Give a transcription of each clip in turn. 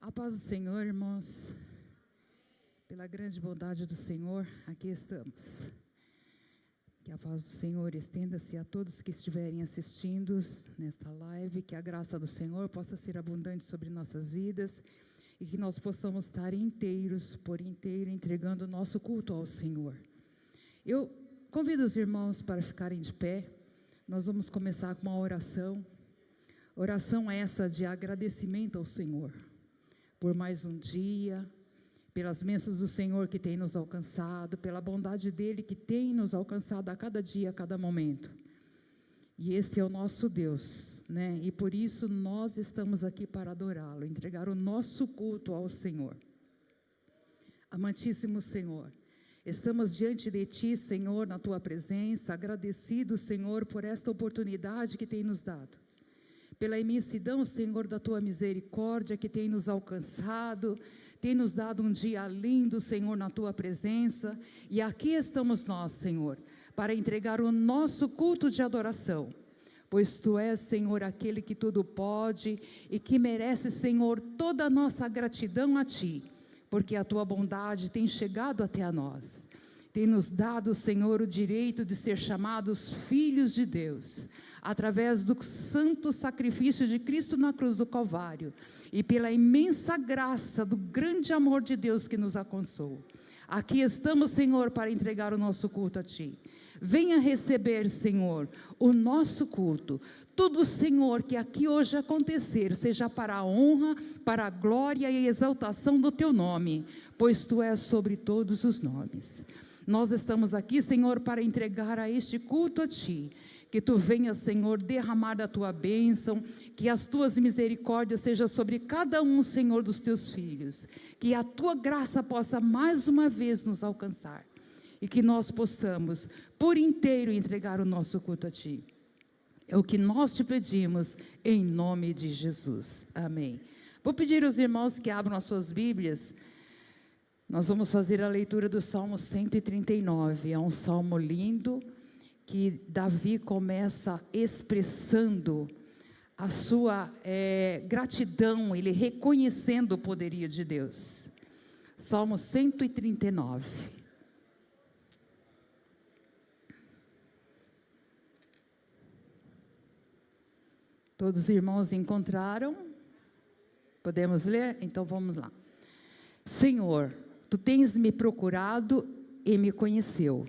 A paz do Senhor, irmãos. Pela grande bondade do Senhor, aqui estamos. Que a paz do Senhor estenda-se a todos que estiverem assistindo nesta live, que a graça do Senhor possa ser abundante sobre nossas vidas e que nós possamos estar inteiros, por inteiro, entregando o nosso culto ao Senhor. Eu convido os irmãos para ficarem de pé. Nós vamos começar com uma oração. Oração essa de agradecimento ao Senhor, por mais um dia, pelas bênçãos do Senhor que tem nos alcançado, pela bondade dEle que tem nos alcançado a cada dia, a cada momento. E este é o nosso Deus, né? E por isso nós estamos aqui para adorá-lo, entregar o nosso culto ao Senhor. Amantíssimo Senhor, estamos diante de Ti, Senhor, na Tua presença, agradecidos, Senhor, por esta oportunidade que tem nos dado. Pela imensidão, Senhor, da Tua misericórdia que tem nos alcançado, tem nos dado um dia lindo, Senhor, na Tua presença. E aqui estamos nós, Senhor, para entregar o nosso culto de adoração. Pois Tu és, Senhor, aquele que tudo pode e que merece, Senhor, toda a nossa gratidão a Ti. Porque a Tua bondade tem chegado até a nós. Tem nos dado, Senhor, o direito de ser chamados filhos de Deus, através do santo sacrifício de Cristo na cruz do Calvário, e pela imensa graça do grande amor de Deus que nos alcançou. Aqui estamos, Senhor, para entregar o nosso culto a Ti. Venha receber, Senhor, o nosso culto. Tudo, Senhor, que aqui hoje acontecer, seja para a honra, para a glória e a exaltação do Teu nome, pois Tu és sobre todos os nomes. Nós estamos aqui, Senhor, para entregar a este culto a Ti. Que Tu venha, Senhor, derramar da Tua bênção, que as Tuas misericórdias sejam sobre cada um, Senhor, dos Teus filhos. Que a Tua graça possa mais uma vez nos alcançar. E que nós possamos, por inteiro, entregar o nosso culto a Ti. É o que nós Te pedimos, em nome de Jesus. Amém. Vou pedir aos irmãos que abram as suas Bíblias. Nós vamos fazer a leitura do Salmo 139, é um salmo lindo, que Davi começa expressando a sua gratidão, ele reconhecendo o poderio de Deus. Salmo 139. Todos os irmãos encontraram? Podemos ler? Então vamos lá. Senhor, Tu tens me procurado e me conheceu.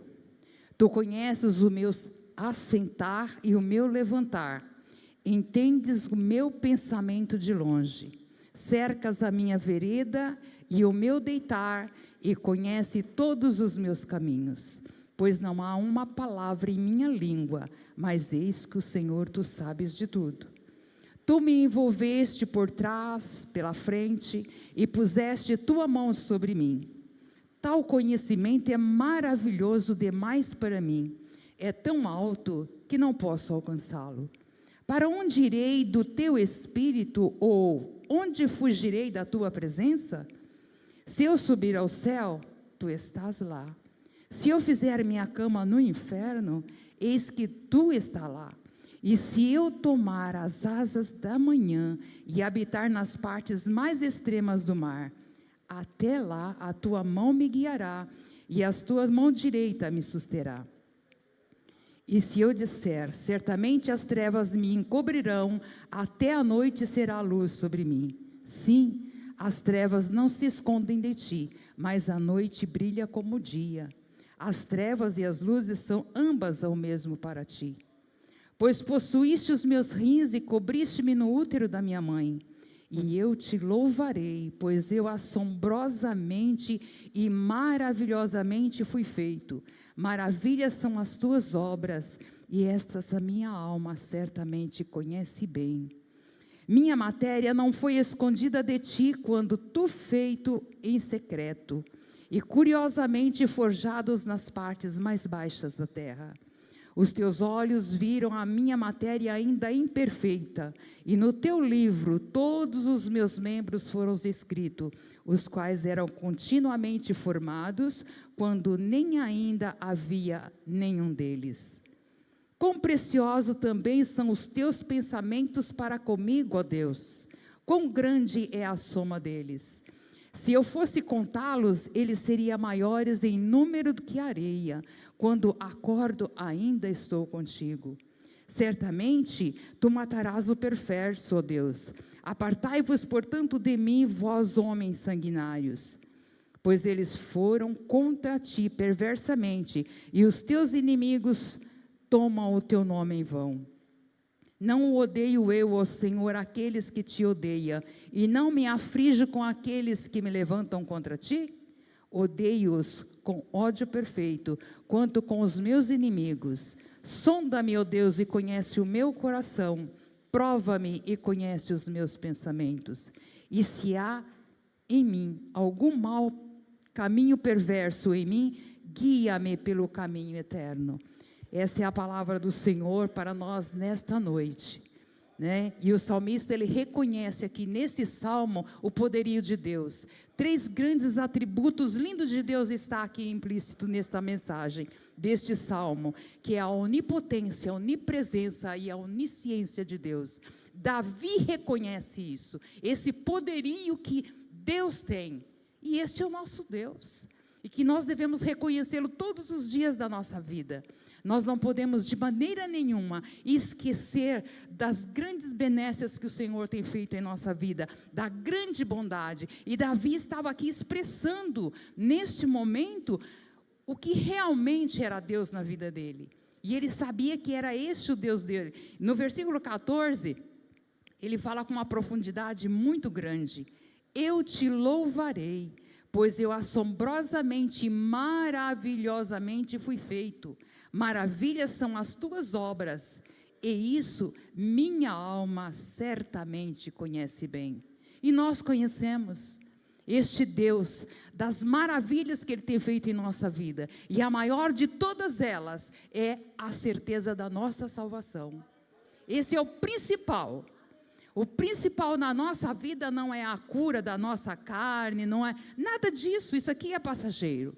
Tu conheces o meu assentar e o meu levantar. Entendes o meu pensamento de longe. Cercas a minha vereda e o meu deitar e conhece todos os meus caminhos. Pois não há uma palavra em minha língua, mas eis que o Senhor, Tu sabes de tudo. Tu me envolveste por trás, pela frente, e puseste Tua mão sobre mim. Tal conhecimento é maravilhoso demais para mim. É tão alto que não posso alcançá-lo. Para onde irei do Teu Espírito, ou onde fugirei da Tua presença? Se eu subir ao céu, Tu estás lá. Se eu fizer minha cama no inferno, eis que Tu estás lá. E se eu tomar as asas da manhã e habitar nas partes mais extremas do mar, até lá a Tua mão me guiará e a Tua mão direita me susterá. E se eu disser, certamente as trevas me encobrirão, até a noite será a luz sobre mim. Sim, as trevas não se escondem de Ti, mas a noite brilha como o dia. As trevas e as luzes são ambas o mesmo para Ti. Pois possuíste os meus rins e cobriste-me no útero da minha mãe. E eu Te louvarei, pois eu assombrosamente e maravilhosamente fui feito. Maravilhas são as Tuas obras, e estas a minha alma certamente conhece bem. Minha matéria não foi escondida de Ti quando Tu feito em secreto, e curiosamente forjados nas partes mais baixas da terra. Os Teus olhos viram a minha matéria ainda imperfeita, e no Teu livro todos os meus membros foram escritos, os quais eram continuamente formados, quando nem ainda havia nenhum deles. Quão precioso também são os Teus pensamentos para comigo, ó Deus! quão grande é a soma deles. Se eu fosse contá-los, eles seriam maiores em número do que a areia. Quando acordo, ainda estou contigo. Certamente, tu matarás o perverso, ó Deus. Apartai-vos, portanto, de mim, vós homens sanguinários. Pois eles foram contra ti perversamente, e os teus inimigos tomam o teu nome em vão. Não odeio eu, ó Senhor, aqueles que te odeiam, e não me aflijo com aqueles que me levantam contra ti? Odeio-os com ódio perfeito, quanto com os meus inimigos. Sonda-me, ó Deus, e conhece o meu coração. Prova-me e conhece os meus pensamentos. E se há em mim algum mau caminho perverso em mim, guia-me pelo caminho eterno. Esta é a palavra do Senhor para nós nesta noite, né? E o salmista, ele reconhece aqui nesse salmo o poderio de Deus. 3 grandes atributos lindos de Deus está aqui implícito nesta mensagem deste salmo, que é a onipotência, a onipresença e a onisciência de Deus. Davi reconhece isso, esse poderio que Deus tem, e este é o nosso Deus, e que nós devemos reconhecê-lo todos os dias da nossa vida. Nós não podemos de maneira nenhuma esquecer das grandes benesses que o Senhor tem feito em nossa vida, da grande bondade. E Davi estava aqui expressando neste momento o que realmente era Deus na vida dele. E ele sabia que era este o Deus dele. No versículo 14, ele fala com uma profundidade muito grande: eu te louvarei, pois eu assombrosamente e maravilhosamente fui feito. Maravilhas são as tuas obras, e isso minha alma certamente conhece bem. E nós conhecemos este Deus, das maravilhas que Ele tem feito em nossa vida, e a maior de todas elas é a certeza da nossa salvação. Esse é o principal. O principal na nossa vida não é a cura da nossa carne, não é nada disso, isso aqui é passageiro.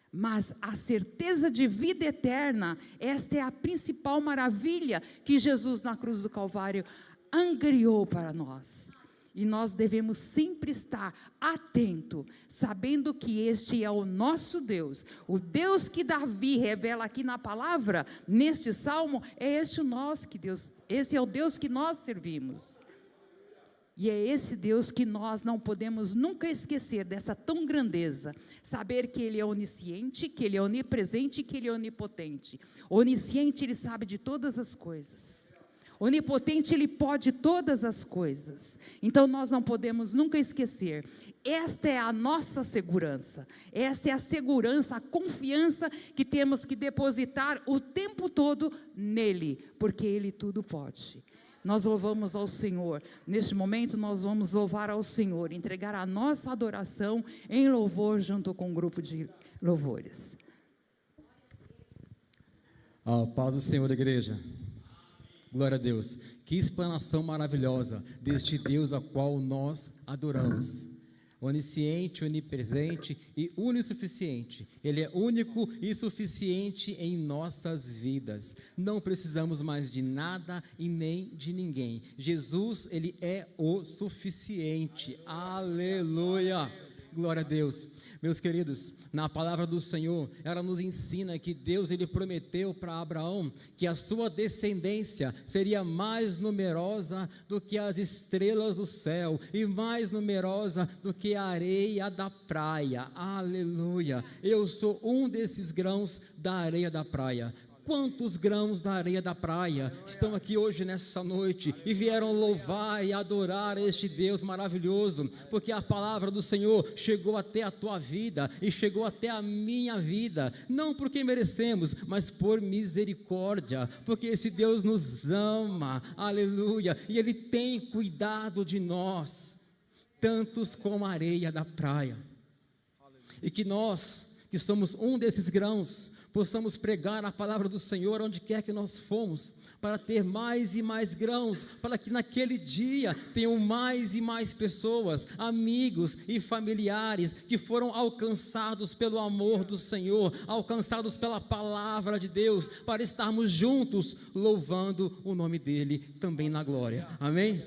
Mas a certeza de vida eterna, esta é a principal maravilha que Jesus na cruz do Calvário angariou para nós. E nós devemos sempre estar atento, sabendo que este é o nosso Deus. O Deus que Davi revela aqui na palavra, neste salmo, é este o nosso que Deus, esse é o Deus que nós servimos. E é esse Deus que nós não podemos nunca esquecer dessa tão grandeza, saber que Ele é onisciente, que Ele é onipresente, que Ele é onipotente. Onisciente, Ele sabe de todas as coisas. Onipotente, Ele pode todas as coisas. Então nós não podemos nunca esquecer. Esta é a nossa segurança. Essa é a segurança, a confiança que temos que depositar o tempo todo nele, porque Ele tudo pode. Nós louvamos ao Senhor. Neste momento nós vamos louvar ao Senhor, entregar a nossa adoração em louvor junto com um grupo de louvores. Paz do Senhor, igreja. Glória a Deus. Que explanação maravilhosa deste Deus a qual nós adoramos. Onisciente, onipresente e unissuficiente. Ele é único e suficiente em nossas vidas. Não precisamos mais de nada e nem de ninguém. Jesus, Ele é o suficiente. Aleluia! Glória a Deus. Meus queridos, na palavra do Senhor, ela nos ensina que Deus, Ele prometeu para Abraão que a sua descendência seria mais numerosa do que as estrelas do céu e mais numerosa do que a areia da praia. Aleluia! Eu sou um desses grãos da areia da praia. Quantos grãos da areia da praia estão aqui hoje nessa noite e vieram louvar e adorar este Deus maravilhoso, porque a palavra do Senhor chegou até a tua vida e chegou até a minha vida, não porque merecemos, mas por misericórdia, porque esse Deus nos ama, aleluia, e Ele tem cuidado de nós, tantos como a areia da praia, e que nós, que somos um desses grãos, possamos pregar a palavra do Senhor onde quer que nós fomos, para ter mais e mais grãos, para que naquele dia tenham mais e mais pessoas, amigos e familiares que foram alcançados pelo amor do Senhor, alcançados pela palavra de Deus, para estarmos juntos louvando o nome dEle também na glória. Amém?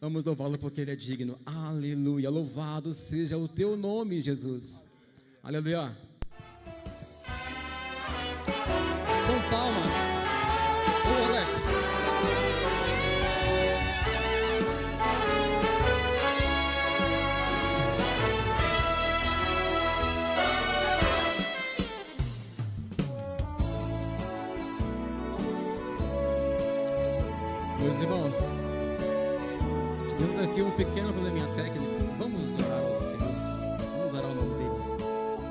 Vamos louvá-lo porque Ele é digno. Aleluia. Louvado seja o teu nome, Jesus. Aleluia. Com palmas. Ô, Alex. Meus irmãos, tivemos aqui um pequeno probleminha técnico. Vamos orar ao Senhor. Vamos orar ao nome dEle.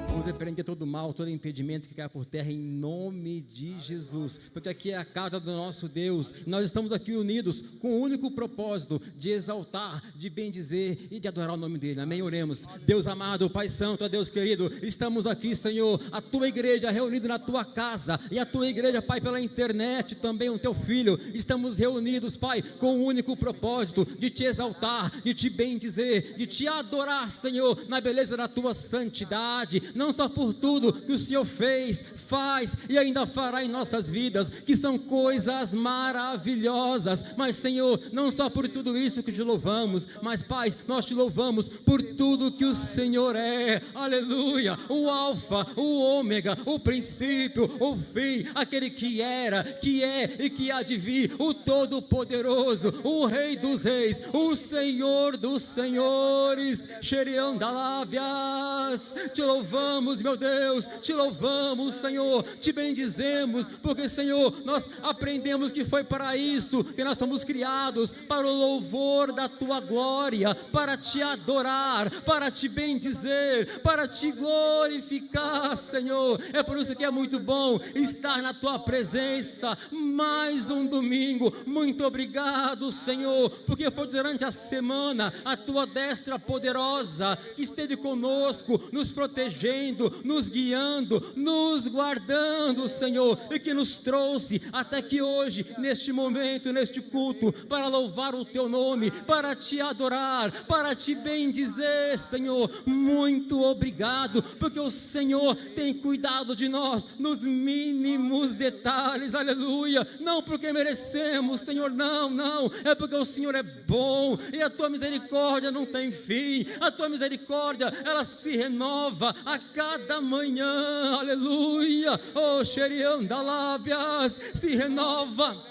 Vamos repreender todo mal, todo impedimento que cai por terra em nome de Jesus. Porque aqui é a casa do nosso Deus. Nós estamos aqui unidos com o único propósito de exaltar, de bendizer e de adorar o nome dEle. Amém? Oremos. Deus amado, Pai Santo, ó Deus querido, estamos aqui, Senhor, a Tua igreja reunida na Tua casa e a Tua igreja, Pai, pela internet, também o Teu Filho. Estamos reunidos, Pai, com o único propósito de Te exaltar, de Te bendizer, de Te adorar, Senhor, na beleza da Tua santidade. Não só por tudo que o Senhor fez, faz e ainda fará em nossas vidas, que são coisas maravilhosas, mas Senhor, não só por tudo isso que te louvamos, mas Pai, nós te louvamos por tudo que o Senhor é, aleluia, o alfa, o ômega, o princípio, o fim, aquele que era, que é e que há de vir, o todo-poderoso, o rei dos reis, o Senhor dos senhores, Xerião da Lábias, te louvamos, meu Deus, te louvamos, Senhor, te bendizemos, porque, Senhor, nós aprendemos que foi para isso que nós somos criados, para o louvor da Tua glória, para Te adorar, para Te bendizer, para Te glorificar, Senhor. É por isso que é muito bom estar na Tua presença, mais um domingo. Muito obrigado, Senhor, porque foi durante a semana a Tua destra poderosa que esteve conosco, nos protegendo, nos guiando, nos guardando, Senhor, e que nos trouxe até que hoje, neste momento, neste culto, para louvar o Teu nome, para Te adorar, para Te bendizer, Senhor. Muito obrigado, porque o Senhor tem cuidado de nós nos mínimos detalhes, aleluia. Não porque merecemos, Senhor, não, é porque o Senhor é bom e a Tua misericórdia não tem fim. A Tua misericórdia, ela se renova a cada manhã, aleluia. Oh, Xerião da Lábias, se renova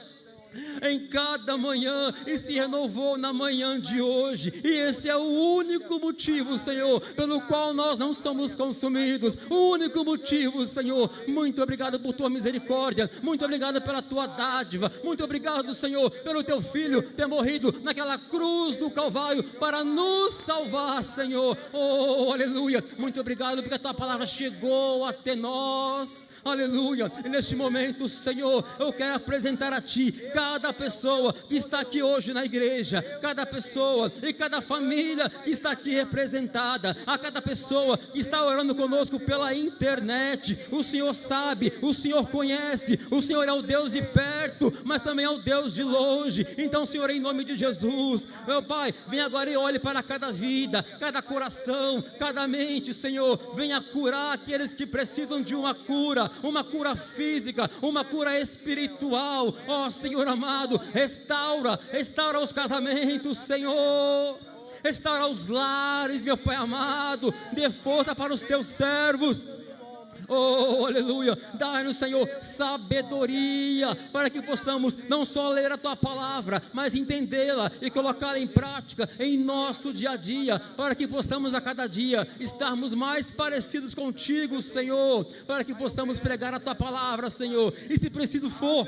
em cada manhã e se renovou na manhã de hoje, e esse é o único motivo, Senhor, pelo qual nós não somos consumidos, o único motivo, Senhor. Muito obrigado por Tua misericórdia, muito obrigado pela Tua dádiva, muito obrigado, Senhor, pelo Teu Filho ter morrido naquela cruz do Calvário para nos salvar, Senhor. Oh, aleluia, muito obrigado porque a Tua palavra chegou até nós, aleluia. E neste momento, Senhor, eu quero apresentar a Ti cada pessoa que está aqui hoje na igreja, cada pessoa e cada família que está aqui representada, a cada pessoa que está orando conosco pela internet. O Senhor sabe, o Senhor conhece, o Senhor é o Deus de perto, mas também é o Deus de longe. Então, Senhor, em nome de Jesus, meu Pai, vem agora e olhe para cada vida, cada coração, cada mente, Senhor. Venha curar aqueles que precisam de uma cura física, uma cura espiritual. Ó Senhor amado, restaura os casamentos, Senhor, restaura os lares, meu Pai amado, dê força para os Teus servos. Oh, aleluia, dá-nos, Senhor, sabedoria, para que possamos não só ler a Tua palavra, mas entendê-la e colocá-la em prática em nosso dia a dia, para que possamos a cada dia estarmos mais parecidos contigo, Senhor, para que possamos pregar a Tua palavra, Senhor, e se preciso for,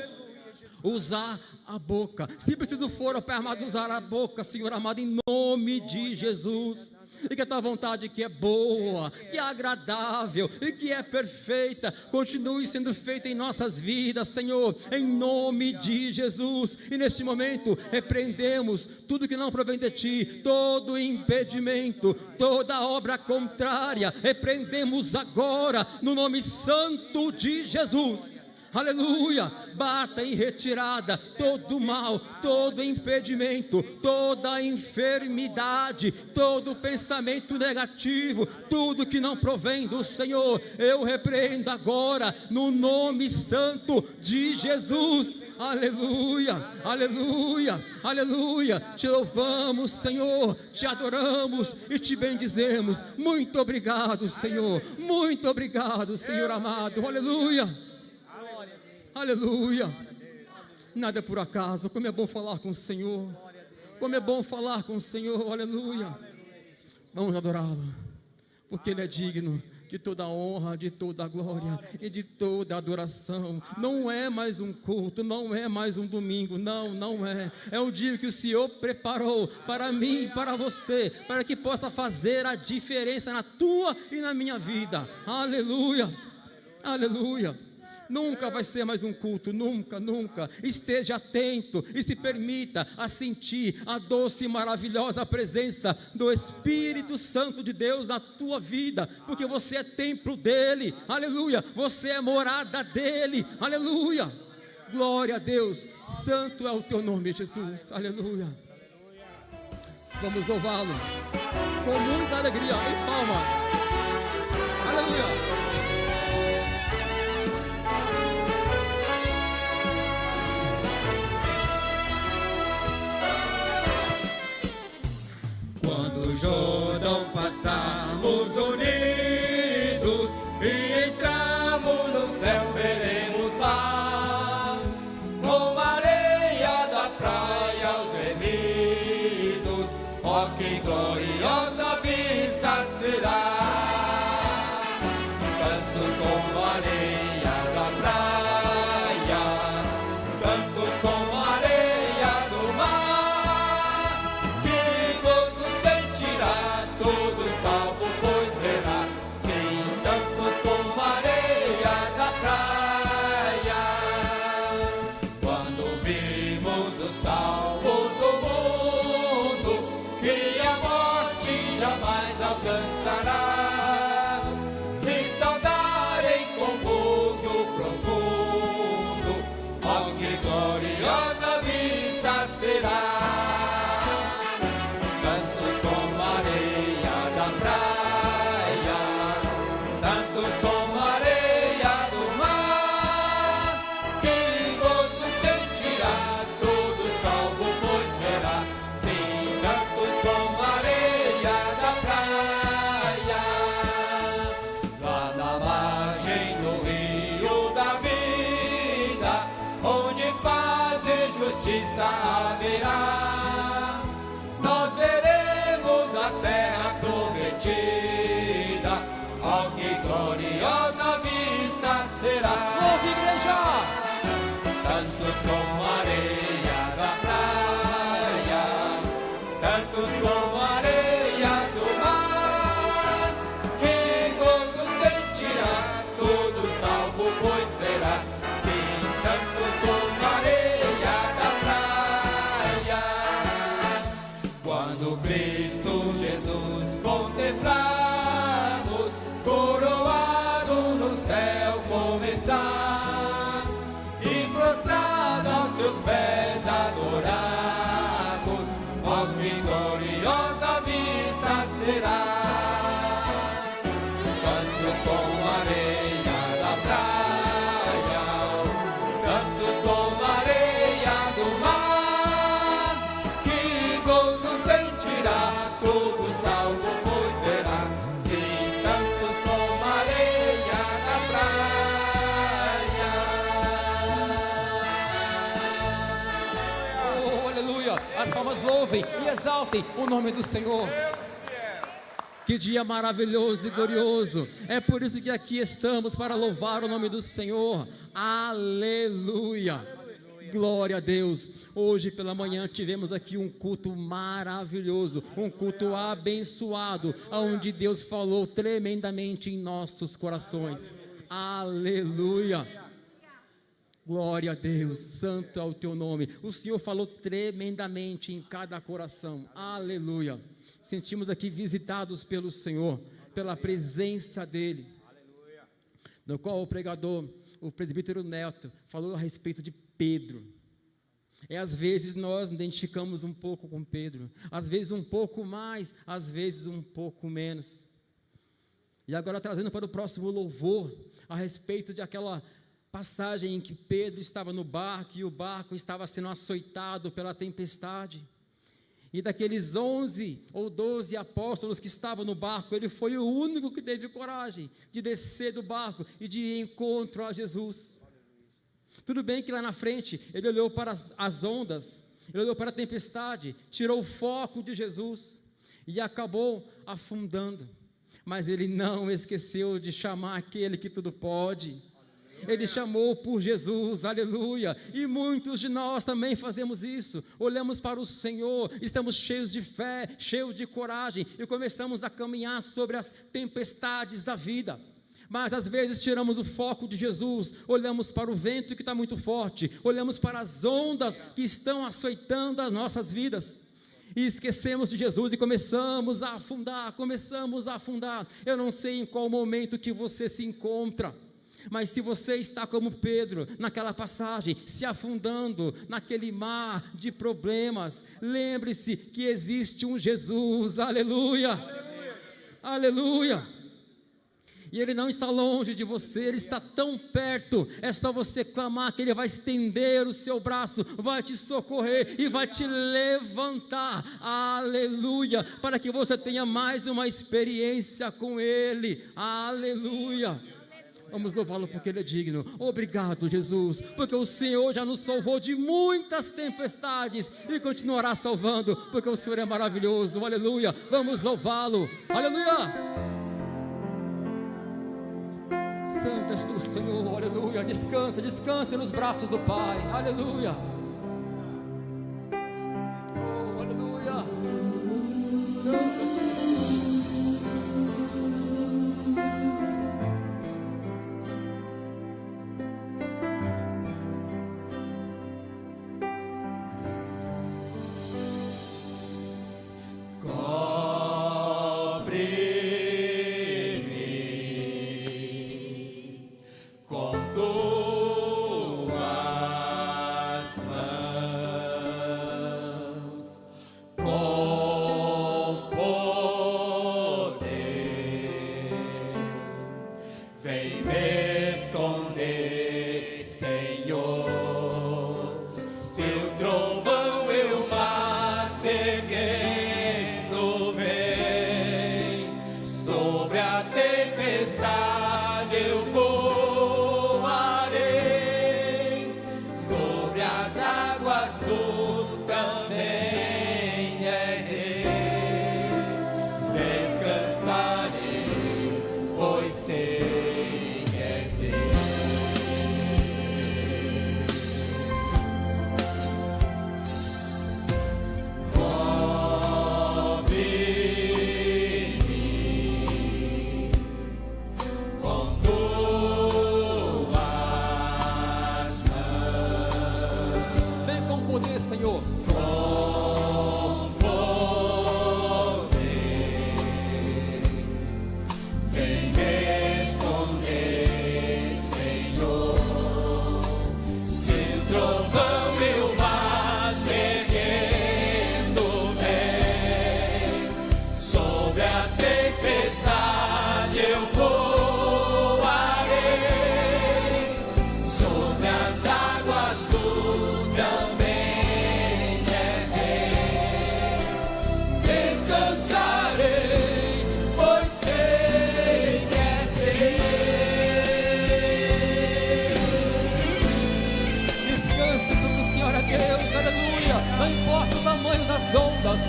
usar a boca, se preciso for, ó Pai amado, usar a boca, Senhor amado, em nome de Jesus. E que a Tua vontade, que é boa, que é agradável e que é perfeita, continue sendo feita em nossas vidas, Senhor, em nome de Jesus. E neste momento repreendemos tudo que não provém de Ti, todo impedimento, toda obra contrária, repreendemos agora no nome santo de Jesus. aleluia. Bata em retirada todo mal, todo impedimento, toda enfermidade, todo pensamento negativo, tudo que não provém do Senhor, eu repreendo agora, no nome santo de Jesus, aleluia, aleluia, aleluia. Te louvamos, Senhor, te adoramos e te bendizemos. Muito obrigado, Senhor, muito obrigado, Senhor amado, aleluia, aleluia. Nada é por acaso, como é bom falar com o Senhor, como é bom falar com o Senhor, aleluia. Vamos adorá-lo, porque Ele é digno de toda a honra, de toda a glória e de toda a adoração. Não é mais um culto, não é mais um domingo, não é. É um dia que o Senhor preparou para mim e para você, para que possa fazer a diferença na tua e na minha vida. Aleluia, aleluia. Nunca vai ser mais um culto, nunca, nunca. Esteja atento e se permita a sentir a doce e maravilhosa presença do Espírito Santo de Deus na tua vida, porque você é templo dele, aleluia, você é morada dele, aleluia, glória a Deus, santo é o teu nome, Jesus, aleluia. Vamos louvá-lo com muita alegria, em palmas, aleluia. Quando o Jordão passamos unidos e entramos no céu, veremos lá, como a areia da praia os remidos, ó que gloriosa vista será. Tantos como a areia da praia, tantos como a areia do mar, que gozo sentirá todo salvo, pois verá, sim, tantos como a areia da praia. Quando vimos os salvos do mundo, que a morte jamais alcançará, se saudarem com gozo profundo, ó que gloriosa vista será. Tantos como a areia da praia, tantos como a areia do mar, que gozo sentirá todo salvo, pois verá, sim, tantos como a areia da praia. Lá na margem do rio da vida, onde paz e justiça haverá, nós veremos a terra prometida, ó que gloriosa vista será. Ouve, igreja! Tantos como a areia da praia, tantos como a areia do mar, que gozo sentirá todo salvo, pois verá, sim, tantos como a areia da praia. Quando Cristo Jesus contemplamos, coroado no céu como está, e prostrado aos seus pés adoramos, ó que gloriosa vista será. Tantos como a areia da praia, tantos como a areia do mar, que gozo sentirá todo salvo, pois verá, sim, tantos como a areia da praia. Oh, aleluia, as palmas louvem e exaltem o nome do Senhor. Que dia maravilhoso e glorioso, é por isso que aqui estamos para louvar o nome do Senhor, aleluia, glória a Deus. Hoje pela manhã tivemos aqui um culto maravilhoso, um culto abençoado, onde Deus falou tremendamente em nossos corações, aleluia. Glória a Deus, santo é o teu nome. O Senhor falou tremendamente em cada coração, aleluia. Sentimos aqui visitados pelo Senhor, pela presença dele, no qual o pregador o presbítero Neto falou a respeito de Pedro. Às vezes nós identificamos um pouco com Pedro, às vezes um pouco mais, às vezes um pouco menos. E agora trazendo para o próximo louvor, a respeito de aquela passagem em que Pedro estava no barco e o barco estava sendo açoitado pela tempestade. E daqueles 11 ou 12 apóstolos que estavam no barco, ele foi o único que teve coragem de descer do barco e de ir em encontro a Jesus. Tudo bem que lá na frente, ele olhou para as ondas, ele olhou para a tempestade, tirou o foco de Jesus e acabou afundando. Mas ele não esqueceu de chamar aquele que tudo pode. Ele chamou por Jesus, aleluia, e muitos de nós também fazemos isso, olhamos para o Senhor, estamos cheios de fé, cheios de coragem, e começamos a caminhar sobre as tempestades da vida, mas às vezes tiramos o foco de Jesus, olhamos para o vento que está muito forte, olhamos para as ondas que estão açoitando as nossas vidas, e esquecemos de Jesus e começamos a afundar, eu não sei em qual momento que você se encontra, mas se você está como Pedro, naquela passagem, se afundando naquele mar de problemas, lembre-se que existe um Jesus, aleluia, aleluia, aleluia, e Ele não está longe de você, Ele está tão perto, é só você clamar que Ele vai estender o seu braço, vai te socorrer e vai te levantar, aleluia, para que você tenha mais uma experiência com Ele, aleluia. Vamos louvá-lo porque Ele é digno. Obrigado, Jesus, porque o Senhor já nos salvou de muitas tempestades e continuará salvando, porque o Senhor é maravilhoso, aleluia. Vamos louvá-lo, aleluia. Santo és tu, Senhor, aleluia. Descansa, descansa nos braços do Pai, aleluia. Oh, aleluia. Santo és tu, Senhor.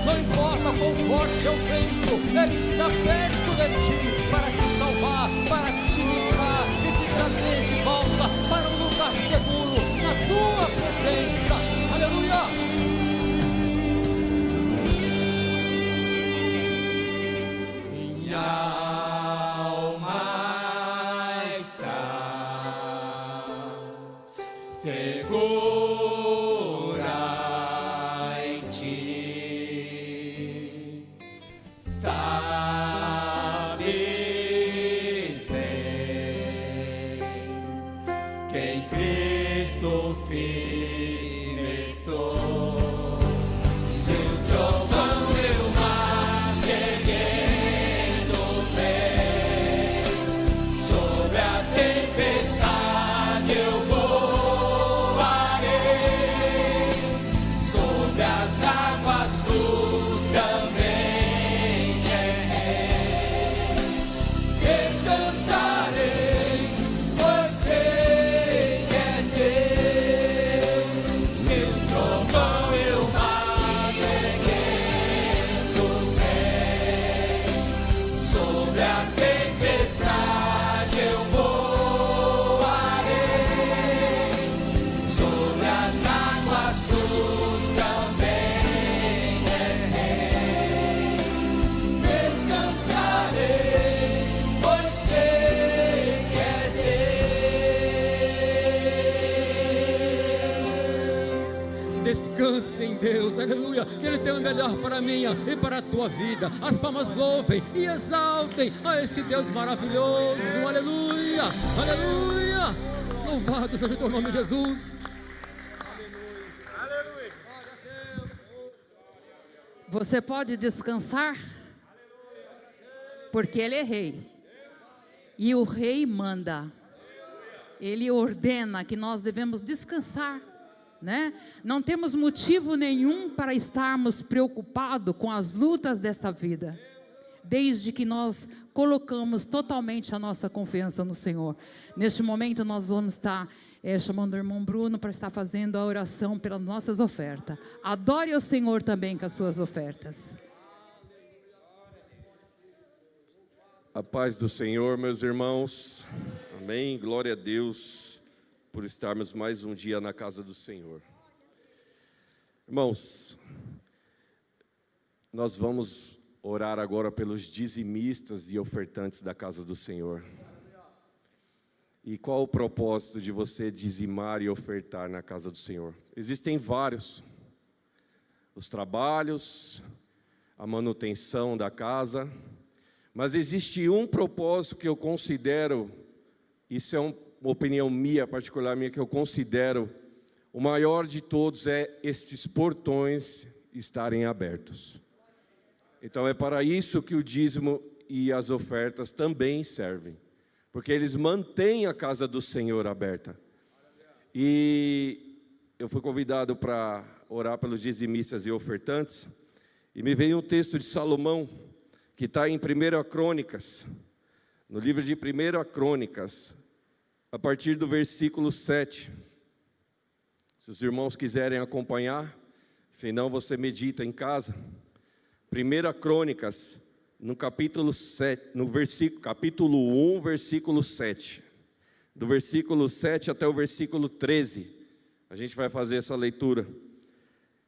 Não importa quão forte é o vento, Ele está perto de ti, para te salvar, para te livrar e te trazer de volta para um lugar seguro, na tua presença, aleluia. momento firme estou. Seu trovão eu mais erguendo pé, sobre a tempestade eu voarei, sobre as águas tu também és rei. Descansarei, pois sei que és Deus. Seu trovão eu mais erguendo pé, sobre a tempestade eu voarei, sobre as águas tu também és rei. Descansarei, pois sei que és Deus. Descanse em Deus, aleluia, que Ele tem o melhor para a minha e para a tua vida. As palmas louvem e exaltem a esse Deus maravilhoso, aleluia, aleluia. Louvado seja o teu nome, Jesus. Você pode descansar, porque Ele é rei, e o rei manda, Ele ordena que nós devemos descansar, né? Não temos motivo nenhum para estarmos preocupados com as lutas dessa vida, desde que nós colocamos totalmente a nossa confiança no Senhor. Neste momento nós vamos estar chamando o irmão Bruno para estar fazendo a oração pelas nossas ofertas. Adore o Senhor também com as suas ofertas. A paz do Senhor, meus irmãos, amém, glória a Deus por estarmos mais um dia na casa do Senhor. Irmãos, nós vamos orar agora pelos dizimistas e ofertantes da casa do Senhor. E qual o propósito de você dizimar e ofertar na casa do Senhor? Existem vários: os trabalhos, a manutenção da casa. Mas existe um propósito que eu considero, isso é uma opinião minha, particular minha, que eu considero o maior de todos, é estes portões estarem abertos. Então é para isso que o dízimo e as ofertas também servem, porque eles mantêm a casa do Senhor aberta. E eu fui convidado para orar pelos dizimistas e ofertantes, e me veio um texto de Salomão, que está em 1 Crônicas, no livro de 1 Crônicas, a partir do versículo 7. Se os irmãos quiserem acompanhar, senão você medita em casa. 1 Crônicas, no capítulo 7, capítulo 1, versículo 7. Do versículo 7 até o versículo 13, a gente vai fazer essa leitura.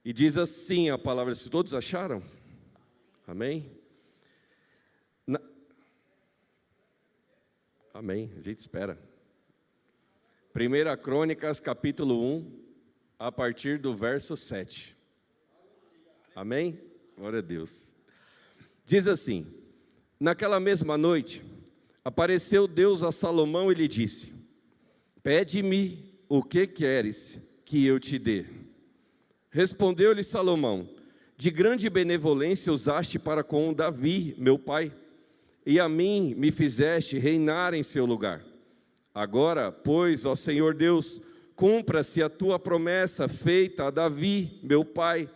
E diz assim a palavra, se todos acharam? Amém? Amém, a gente espera. 1 Crônicas, capítulo 1, a partir do verso 7. Amém? Glória a Deus. Diz assim: naquela mesma noite, apareceu Deus a Salomão e lhe disse: pede-me o que queres que eu te dê. Respondeu-lhe Salomão: de grande benevolência usaste para com Davi, meu pai, e a mim me fizeste reinar em seu lugar. Agora, pois, ó Senhor Deus, cumpra-se a tua promessa feita a Davi, meu pai,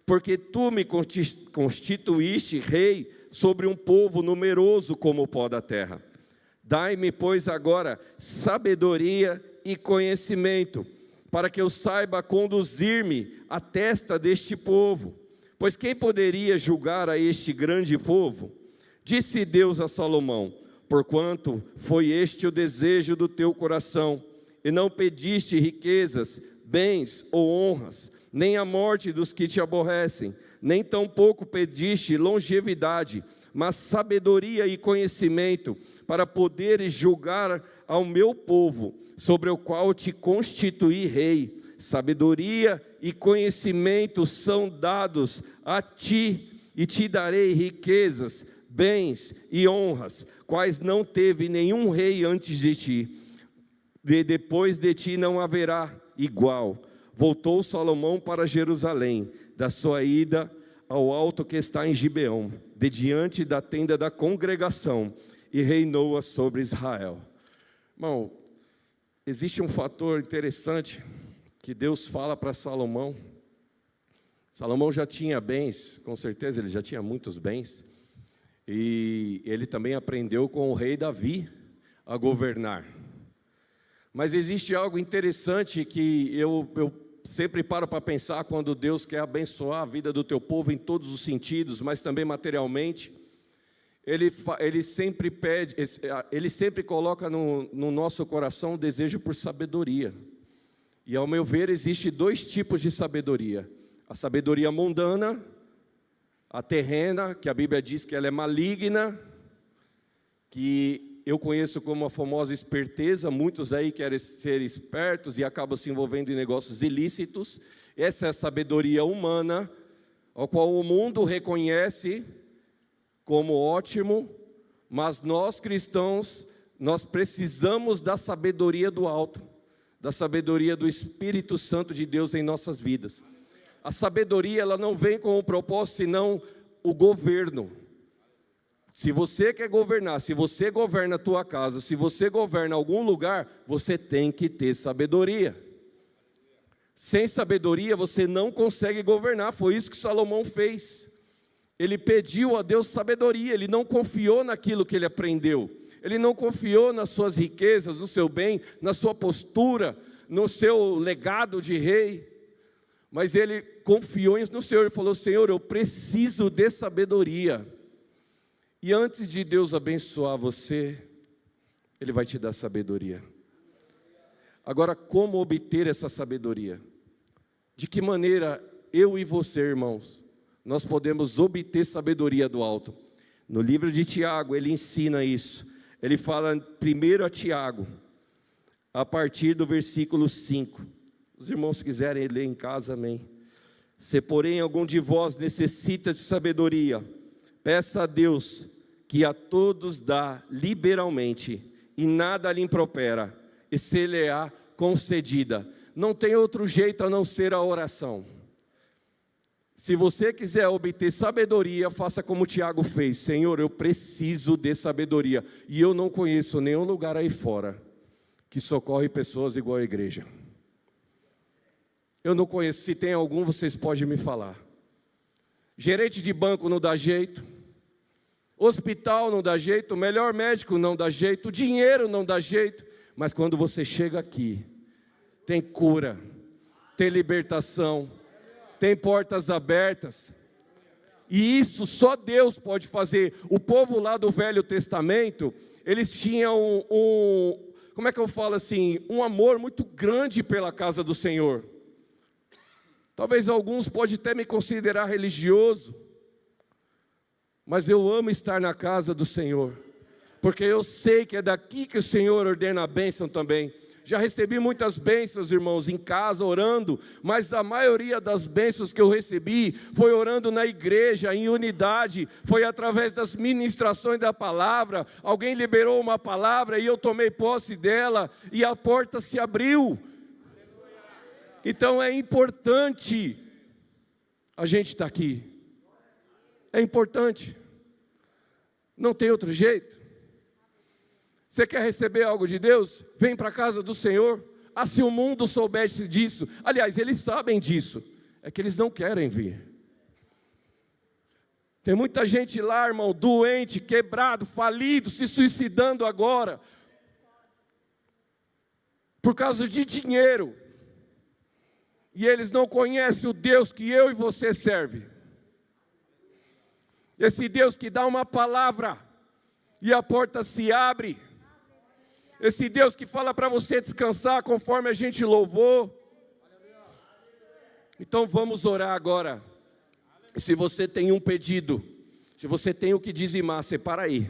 porque tu me constituíste rei sobre um povo numeroso como o pó da terra. Dai-me, pois, agora sabedoria e conhecimento, para que eu saiba conduzir-me à testa deste povo. Pois quem poderia julgar a este grande povo? Disse Deus a Salomão: porquanto foi este o desejo do teu coração, e não pediste riquezas, bens ou honras, nem a morte dos que te aborrecem, nem tampouco pediste longevidade, mas sabedoria e conhecimento, para poderes julgar ao meu povo, sobre o qual te constituí rei. Sabedoria e conhecimento são dados a ti, e te darei riquezas, bens e honras, quais não teve nenhum rei antes de ti. Depois de ti não haverá, igual. Voltou Salomão para Jerusalém, da sua ida ao alto que está em Gibeão, de diante da tenda da congregação, e reinou sobre Israel. Irmão, existe um fator interessante que Deus fala para Salomão. Salomão já tinha bens, com certeza ele já tinha muitos bens, e ele também aprendeu com o rei Davi a governar. Mas existe algo interessante que eu sempre paro para pensar quando Deus quer abençoar a vida do teu povo em todos os sentidos, mas também materialmente. Ele sempre pede, ele sempre coloca no nosso coração o desejo por sabedoria. E ao meu ver, existe dois tipos de sabedoria: a sabedoria mundana, a terrena, que a Bíblia diz que ela é maligna, que eu conheço como a famosa esperteza. Muitos aí querem ser espertos e acabam se envolvendo em negócios ilícitos. Essa é a sabedoria humana, a qual o mundo reconhece como ótimo, mas nós cristãos, nós precisamos da sabedoria do alto, da sabedoria do Espírito Santo de Deus em nossas vidas. A sabedoria, ela não vem com o propósito, senão o governo. Se você quer governar, se você governa a tua casa, se você governa algum lugar, você tem que ter sabedoria. Sem sabedoria, você não consegue governar. Foi isso que Salomão fez. Ele pediu a Deus sabedoria, ele não confiou naquilo que ele aprendeu. Ele não confiou nas suas riquezas, no seu bem, na sua postura, no seu legado de rei. Mas ele confiou no Senhor e falou: Senhor, eu preciso de sabedoria. E antes de Deus abençoar você, Ele vai te dar sabedoria. Agora, como obter essa sabedoria? De que maneira eu e você, irmãos, nós podemos obter sabedoria do alto? No livro de Tiago, ele ensina isso. Ele fala primeiro a Tiago, a partir do versículo 5. Os irmãos, se quiserem ler em casa, amém. Se porém algum de vós necessita de sabedoria, peça a Deus, que a todos dá liberalmente, e nada lhe impropera, e se lhe é concedida. Não tem outro jeito a não ser a oração. Se você quiser obter sabedoria, faça como Tiago fez. Senhor, eu preciso de sabedoria, e eu não conheço nenhum lugar aí fora que socorre pessoas igual a igreja. Eu não conheço. Se tem algum, vocês podem me falar. Gerente de banco não dá jeito, hospital não dá jeito, o melhor médico não dá jeito, dinheiro não dá jeito, mas quando você chega aqui, tem cura, tem libertação, tem portas abertas, e isso só Deus pode fazer. O povo lá do Velho Testamento, eles tinham como é que eu falo assim, um amor muito grande pela casa do Senhor. Talvez alguns podem até me considerar religioso, mas eu amo estar na casa do Senhor, porque eu sei que é daqui que o Senhor ordena a bênção também. Já recebi muitas bênçãos, irmãos, em casa, orando, mas a maioria das bênçãos que eu recebi foi orando na igreja, em unidade, foi através das ministrações da palavra. Alguém liberou uma palavra e eu tomei posse dela, e a porta se abriu. Então é importante a gente estar aqui. É importante. Não tem outro jeito. Você quer receber algo de Deus? Vem para a casa do Senhor. Ah, se o mundo soubesse disso. Aliás, eles sabem disso. É que eles não querem vir. Tem muita gente lá, irmão, doente, quebrado, falido, se suicidando agora. Por causa de dinheiro. E eles não conhecem o Deus que eu e você serve. Esse Deus que dá uma palavra e a porta se abre. Esse Deus que fala para você descansar conforme a gente louvou. Então vamos orar agora. Se você tem um pedido, se você tem o que dizimar, separa aí.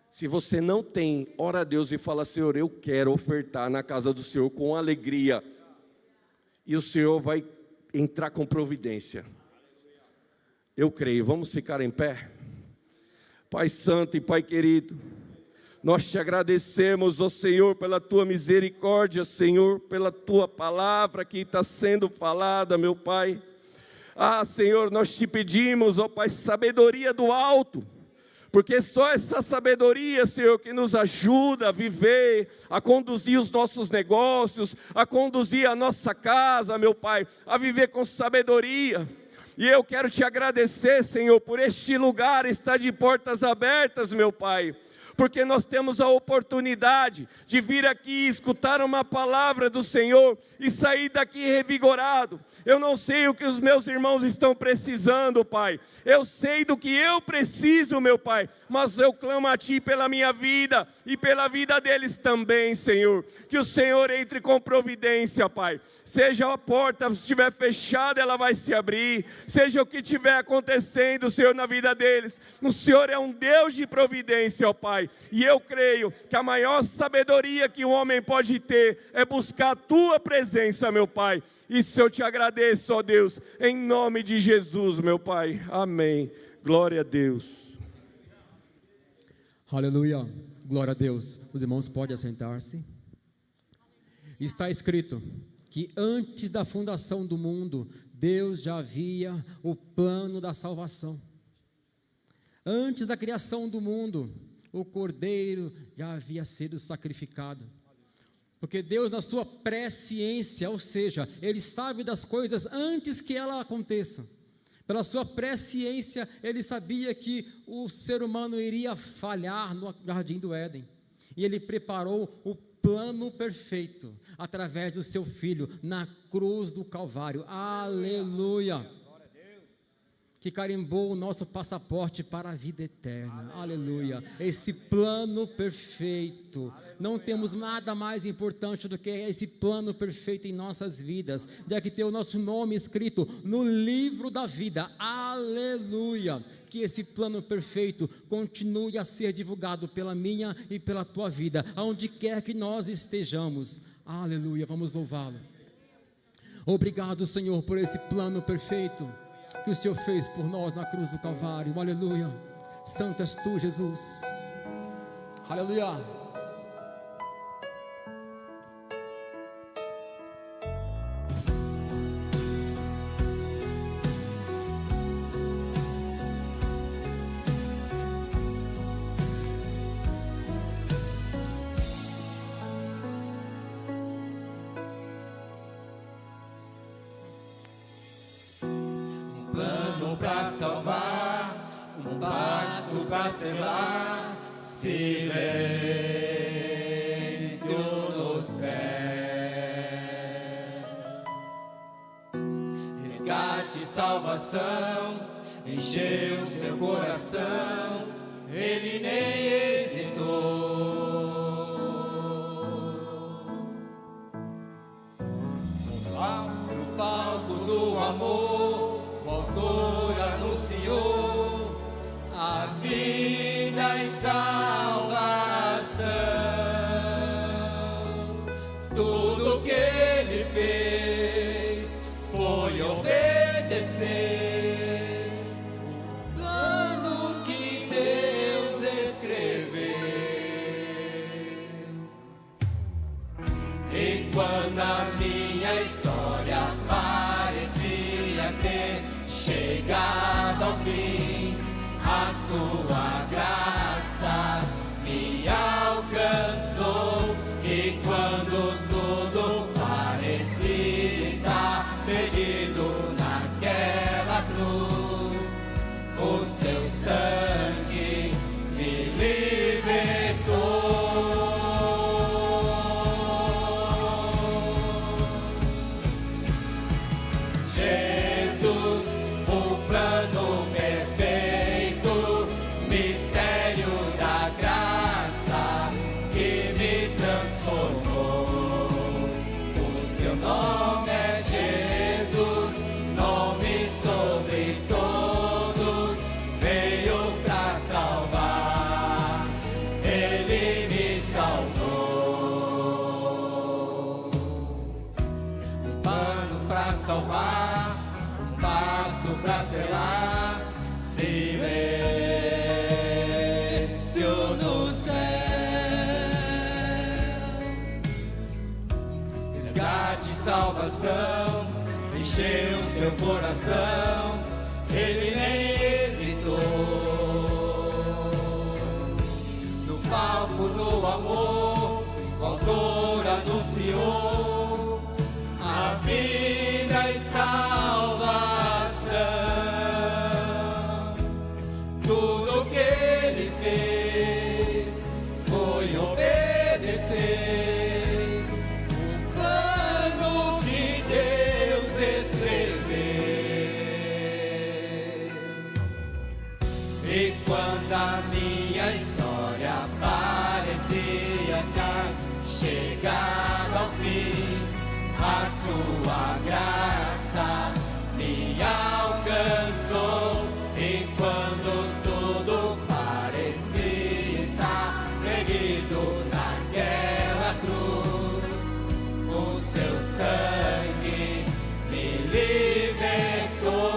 Se você não tem, ora a Deus e fala: Senhor, eu quero ofertar na casa do Senhor com alegria. E o Senhor vai entrar com providência. Eu creio. Vamos ficar em pé? Pai santo e Pai querido, Nós te agradecemos, ó Senhor, pela tua misericórdia, Senhor, pela tua palavra que está sendo falada, meu Pai. Ah, Senhor, nós te pedimos, ó Pai, sabedoria do alto, porque só essa sabedoria, Senhor, que nos ajuda a viver, a conduzir os nossos negócios, a conduzir a nossa casa, meu Pai, a viver com sabedoria. E eu quero te agradecer, Senhor, por este lugar estar de portas abertas, meu Pai, porque nós temos a oportunidade de vir aqui escutar uma palavra do Senhor e sair daqui revigorado. Eu não sei o que os meus irmãos estão precisando, Pai. Eu sei do que eu preciso, meu Pai, mas eu clamo a Ti pela minha vida e pela vida deles também, Senhor. Que o Senhor entre com providência, Pai. Seja a porta estiver fechada, ela vai se abrir. Seja o que estiver acontecendo, Senhor, na vida deles. O Senhor é um Deus de providência, ó Pai. E eu creio que a maior sabedoria que um homem pode ter é buscar a Tua presença, meu Pai. Isso eu te agradeço, ó Deus, em nome de Jesus, meu Pai. Amém. Glória a Deus. Aleluia. Glória a Deus. Os irmãos podem assentar-se. Está escrito que antes da fundação do mundo, Deus já havia o plano da salvação. Antes da criação do mundo, o Cordeiro já havia sido sacrificado. Porque Deus, na sua presciência, ou seja, Ele sabe das coisas antes que elas aconteçam. Pela sua presciência, Ele sabia que o ser humano iria falhar no jardim do Éden. E Ele preparou o plano perfeito, através do seu Filho, na cruz do Calvário. Aleluia! Que carimbou o nosso passaporte para a vida eterna. Aleluia. Esse plano perfeito. Não temos nada mais importante do que esse plano perfeito em nossas vidas, já que tem o nosso nome escrito no livro da vida. Aleluia. Que esse plano perfeito continue a ser divulgado pela minha e pela tua vida, aonde quer que nós estejamos. Aleluia. Vamos louvá-lo. Obrigado, Senhor, por esse plano perfeito que o Senhor fez por nós na cruz do Calvário. Aleluia. Santo és tu, Jesus. Aleluia. Pra salvar, um pacto pra selar, silêncio no céu, resgate e salvação, encheu seu coração, ele nem hesitou. No palco do amor, o autor anunciou a vida e salvação. Tudo que ele fez foi obedecer o plano que Deus escreveu. E quando a minha história parecia ter chegado ao fim, a sua graça me alcançou. E quando tudo parecia estar perdido naquela cruz, o seu sangue me libertou. Jesus, o plano perfeito, mistério da graça que me transformou. O seu nome é Jesus, nome sobre todos, veio pra salvar, ele me salvou. Um plano pra salvar, pacto pra selar, silêncio no céu, salvação encheu seu coração, ele nem hesitou. No palco do amor, o autor anunciou a vida e salvação. Tudo que ele fez foi obedecer o plano que Deus escreveu. E quando a minha história parecia estar chegada ao fim, a sua graça me alcançou. E quando tudo parecia estar perdido naquela cruz, o seu sangue me libertou.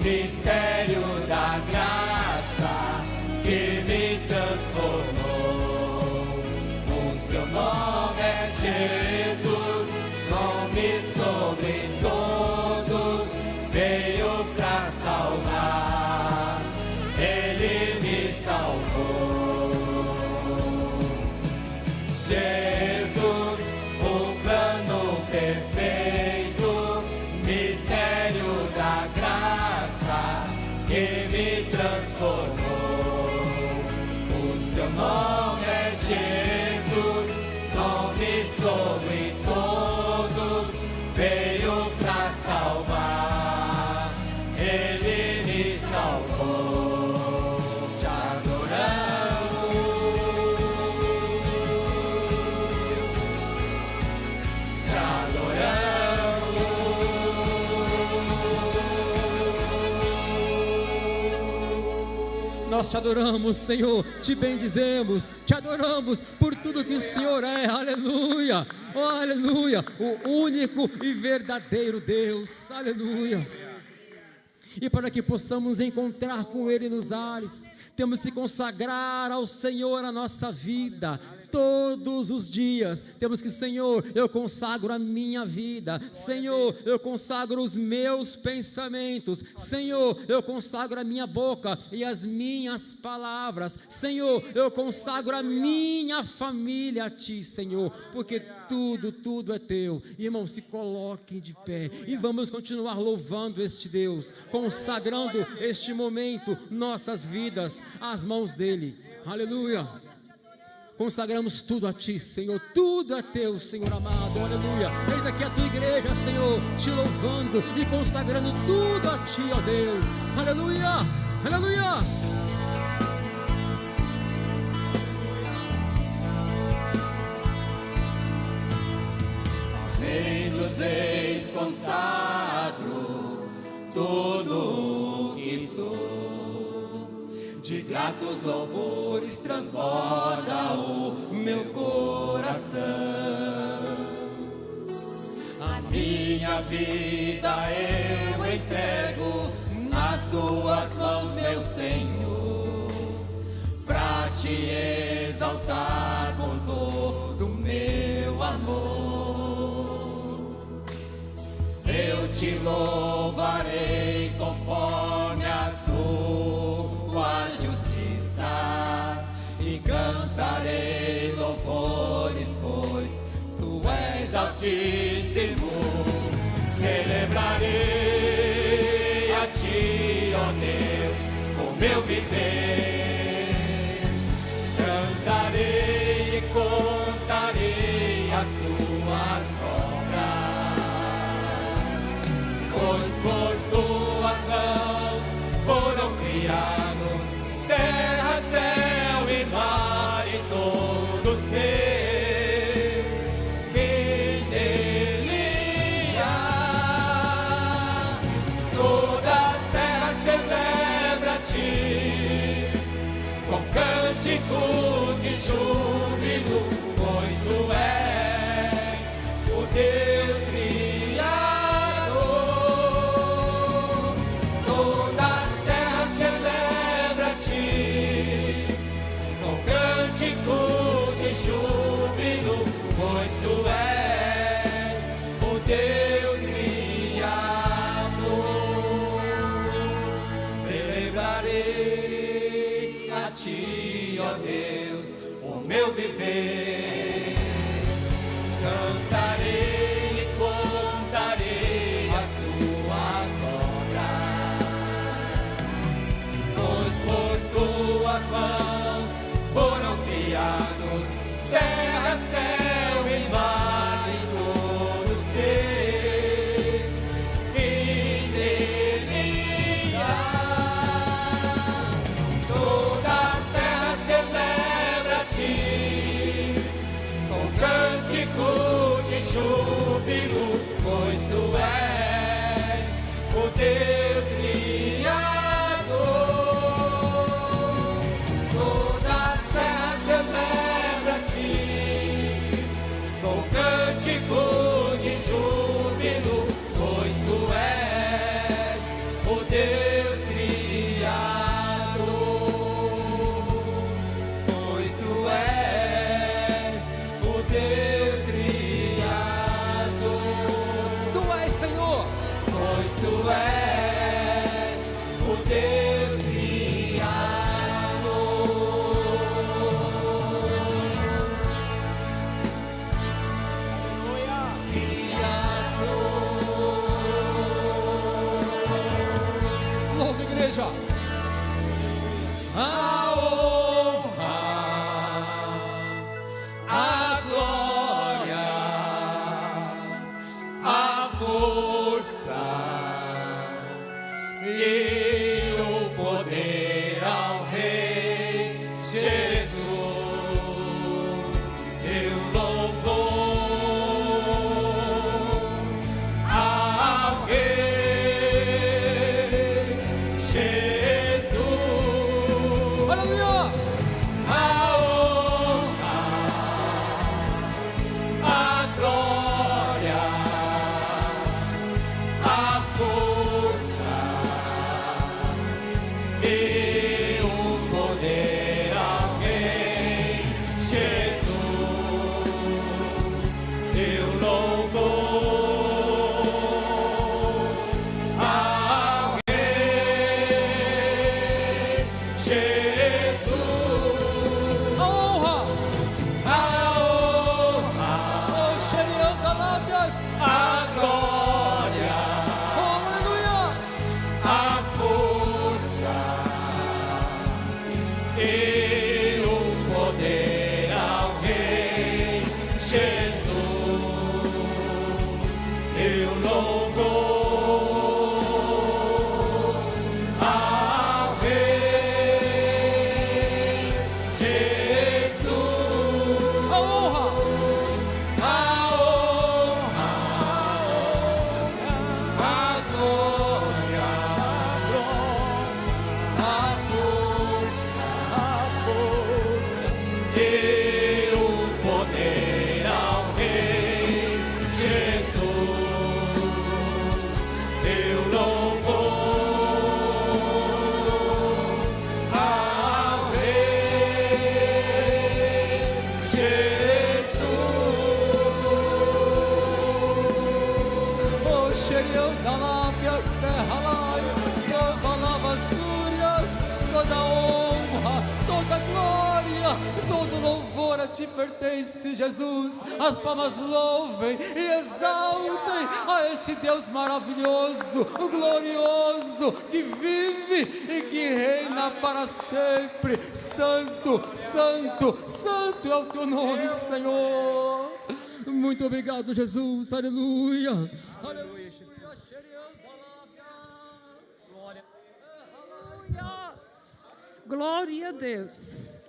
Mistério da graça que me transformou. O seu nome é Jesus, nome sobre todos, veio pra salvar, ele me salvou. Jesus, o plano perfeito, mistério da graça que me transformou. O seu nome é Jesus, nome sobre todos, veio pra salvar, ele me salvou. Te adoramos, te adoramos. Nós te adoramos, Senhor, te bendizemos, te adoramos por tudo que o Senhor é, aleluia, oh, aleluia, o único e verdadeiro Deus, aleluia. E para que possamos encontrar com Ele nos ares, temos que consagrar ao Senhor a nossa vida, todos os dias, temos que, Senhor, eu consagro a minha vida, Senhor, eu consagro os meus pensamentos, Senhor, eu consagro a minha boca e as minhas palavras, Senhor, eu consagro a minha família a Ti, Senhor, porque tudo é Teu. Irmãos, se coloquem de pé e vamos continuar louvando este Deus, consagrando este momento, nossas vidas às mãos dEle, aleluia. Consagramos tudo a Ti, Senhor, tudo é Teu, Senhor amado, aleluia. Eis aqui a Tua igreja, Senhor, Te louvando e consagrando tudo a Ti, ó Deus, aleluia, aleluia. Rei dos reis, consagro tudo o que sou. De gratos louvores transborda o meu coração. A minha vida eu entrego nas Tuas mãos, meu Senhor, pra Te exaltar com todo o meu amor. Eu Te louvarei conforme a Tua justiça e cantarei louvores, pois Tu és altíssimo. Celebrarei a Ti, ó Deus, com meu viver. Cantarei e contarei as Tuas obras, pois por Tuas mãos foram criados terra, céu e mar e todo ser que nele há. Toda a terra celebra a Ti com cânticos de júbilo, pois Tu és és o Deus Criador. Celebrarei a Ti, ó Deus, o meu viver. Cantarei e contarei as Tuas obras, pois por Tuas mãos foram criados terra, céu e mar e todo ser que nele há. Toda a terra celebra a Ti com cânticos de júbilo, pois Tu és o Deus Criador. Toda a terra celebra a Ti com cânticos de júbilo, pois Tu és o Deus Criador. Pois Tu és o Deus Criador. Tu és, Senhor. Pois Tu és o Deus Louva, igreja. a honra, a glória, a força e o poder ao Rei Jesus. Eu louvor ao Rei Jesus. Aleluia. A honra, a glória, a força e o poder ao Rei Jesus. Eu louvor ao Rei Jesus. A honra. A honra, Oh, Xerião da Lábias. a glória, Oh, aleluia. a força e o poder ao Rei Jesus. Eu louvor ao Rei Jesus. A honra. A honra, a glória, a força e o poder ao Rei Jesus. Eu louvor ao Rei Jesus. Oh, Xerião da Lábias, terra laia, toda lavassúrias, toda honra, toda glória, todo louvor a Ti pertence, Jesus. As palmas louvem e exaltem a este Deus maravilhoso, glorioso, que vive e que reina para sempre. Santo, santo, santo é o Teu nome, Senhor. Muito obrigado, Jesus. Aleluia. Aleluia. Aleluias. Glória a Deus.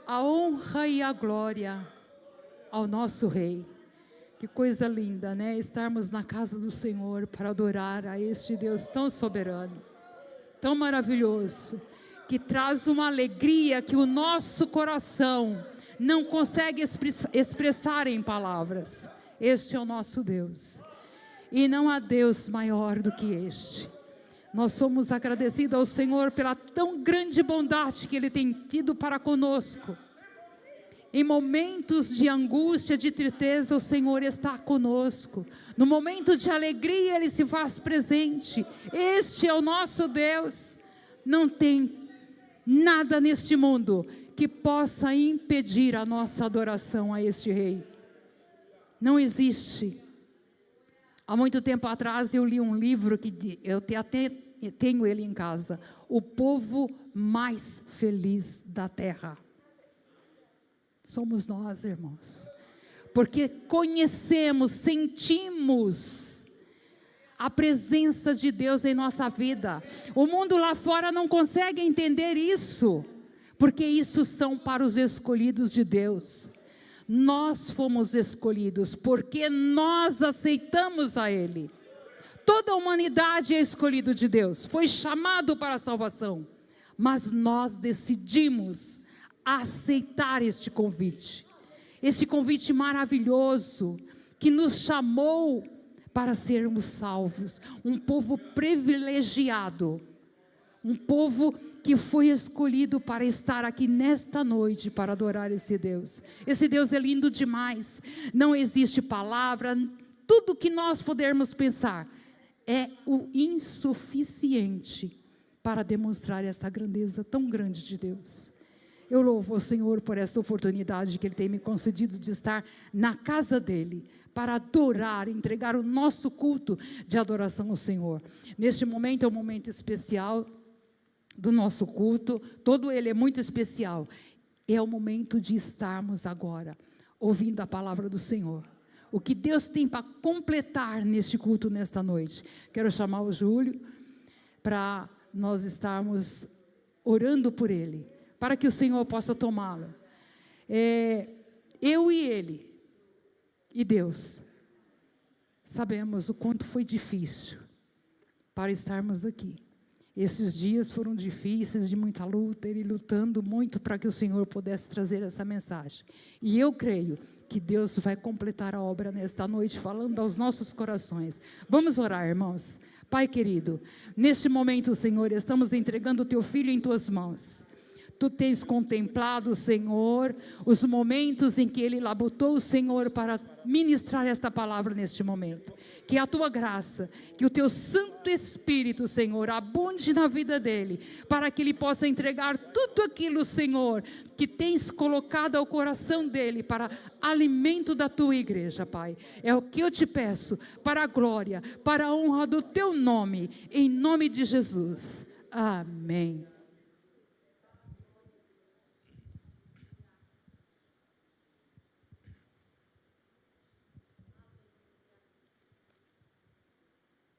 A honra e a glória ao nosso Rei. Que coisa linda, né? Estarmos na casa do Senhor para adorar a este Deus tão soberano, tão maravilhoso, que traz uma alegria que o nosso coração não consegue expressar em palavras. Este é o nosso Deus. E não há Deus maior do que este. Nós somos agradecidos ao Senhor pela tão grande bondade que Ele tem tido para conosco. Em momentos de angústia, de tristeza, o Senhor está conosco. No momento de alegria, Ele se faz presente. Este é o nosso Deus. Não tem nada neste mundo que possa impedir a nossa adoração a este Rei. Não existe. Há muito tempo atrás eu li um livro que eu até tenho ele em casa. O povo mais feliz da terra. Somos nós, irmãos. Porque conhecemos, sentimos a presença de Deus em nossa vida. O mundo lá fora não consegue entender isso, porque isso são para os escolhidos de Deus. Nós fomos escolhidos porque nós aceitamos a Ele. Toda a humanidade é escolhido de Deus, foi chamado para a salvação, mas nós decidimos aceitar este convite maravilhoso, que nos chamou para sermos salvos, um povo privilegiado, um povo que foi escolhido para estar aqui nesta noite, para adorar esse Deus. Esse Deus é lindo demais, não existe palavra, tudo que nós pudermos pensar, é o insuficiente para demonstrar essa grandeza tão grande de Deus. Eu louvo o Senhor por esta oportunidade que Ele tem me concedido de estar na casa dEle, para adorar, entregar o nosso culto de adoração ao Senhor. Neste momento é um momento especial do nosso culto, todo ele é muito especial. É o momento de estarmos agora, ouvindo a palavra do Senhor. O que Deus tem para completar neste culto, nesta noite. Quero chamar o Júlio, para nós estarmos orando por ele, para que o Senhor possa tomá-lo. Eu e ele, e Deus, sabemos o quanto foi difícil para estarmos aqui. Esses dias foram difíceis, de muita luta, ele lutando muito para que o Senhor pudesse trazer essa mensagem. E eu creio que Deus vai completar a obra nesta noite, falando aos nossos corações. Vamos orar, irmãos. Pai querido, neste momento, Senhor, estamos entregando o Teu Filho em Tuas mãos. Tu tens contemplado, Senhor, os momentos em que Ele labutou, Senhor, para ministrar esta palavra neste momento. Que a Tua graça, que o Teu Santo Espírito, Senhor, abunde na vida dele, para que ele possa entregar tudo aquilo, Senhor, que tens colocado ao coração dele, para alimento da Tua igreja, Pai. É o que eu te peço, para a glória, para a honra do Teu nome, em nome de Jesus. Amém.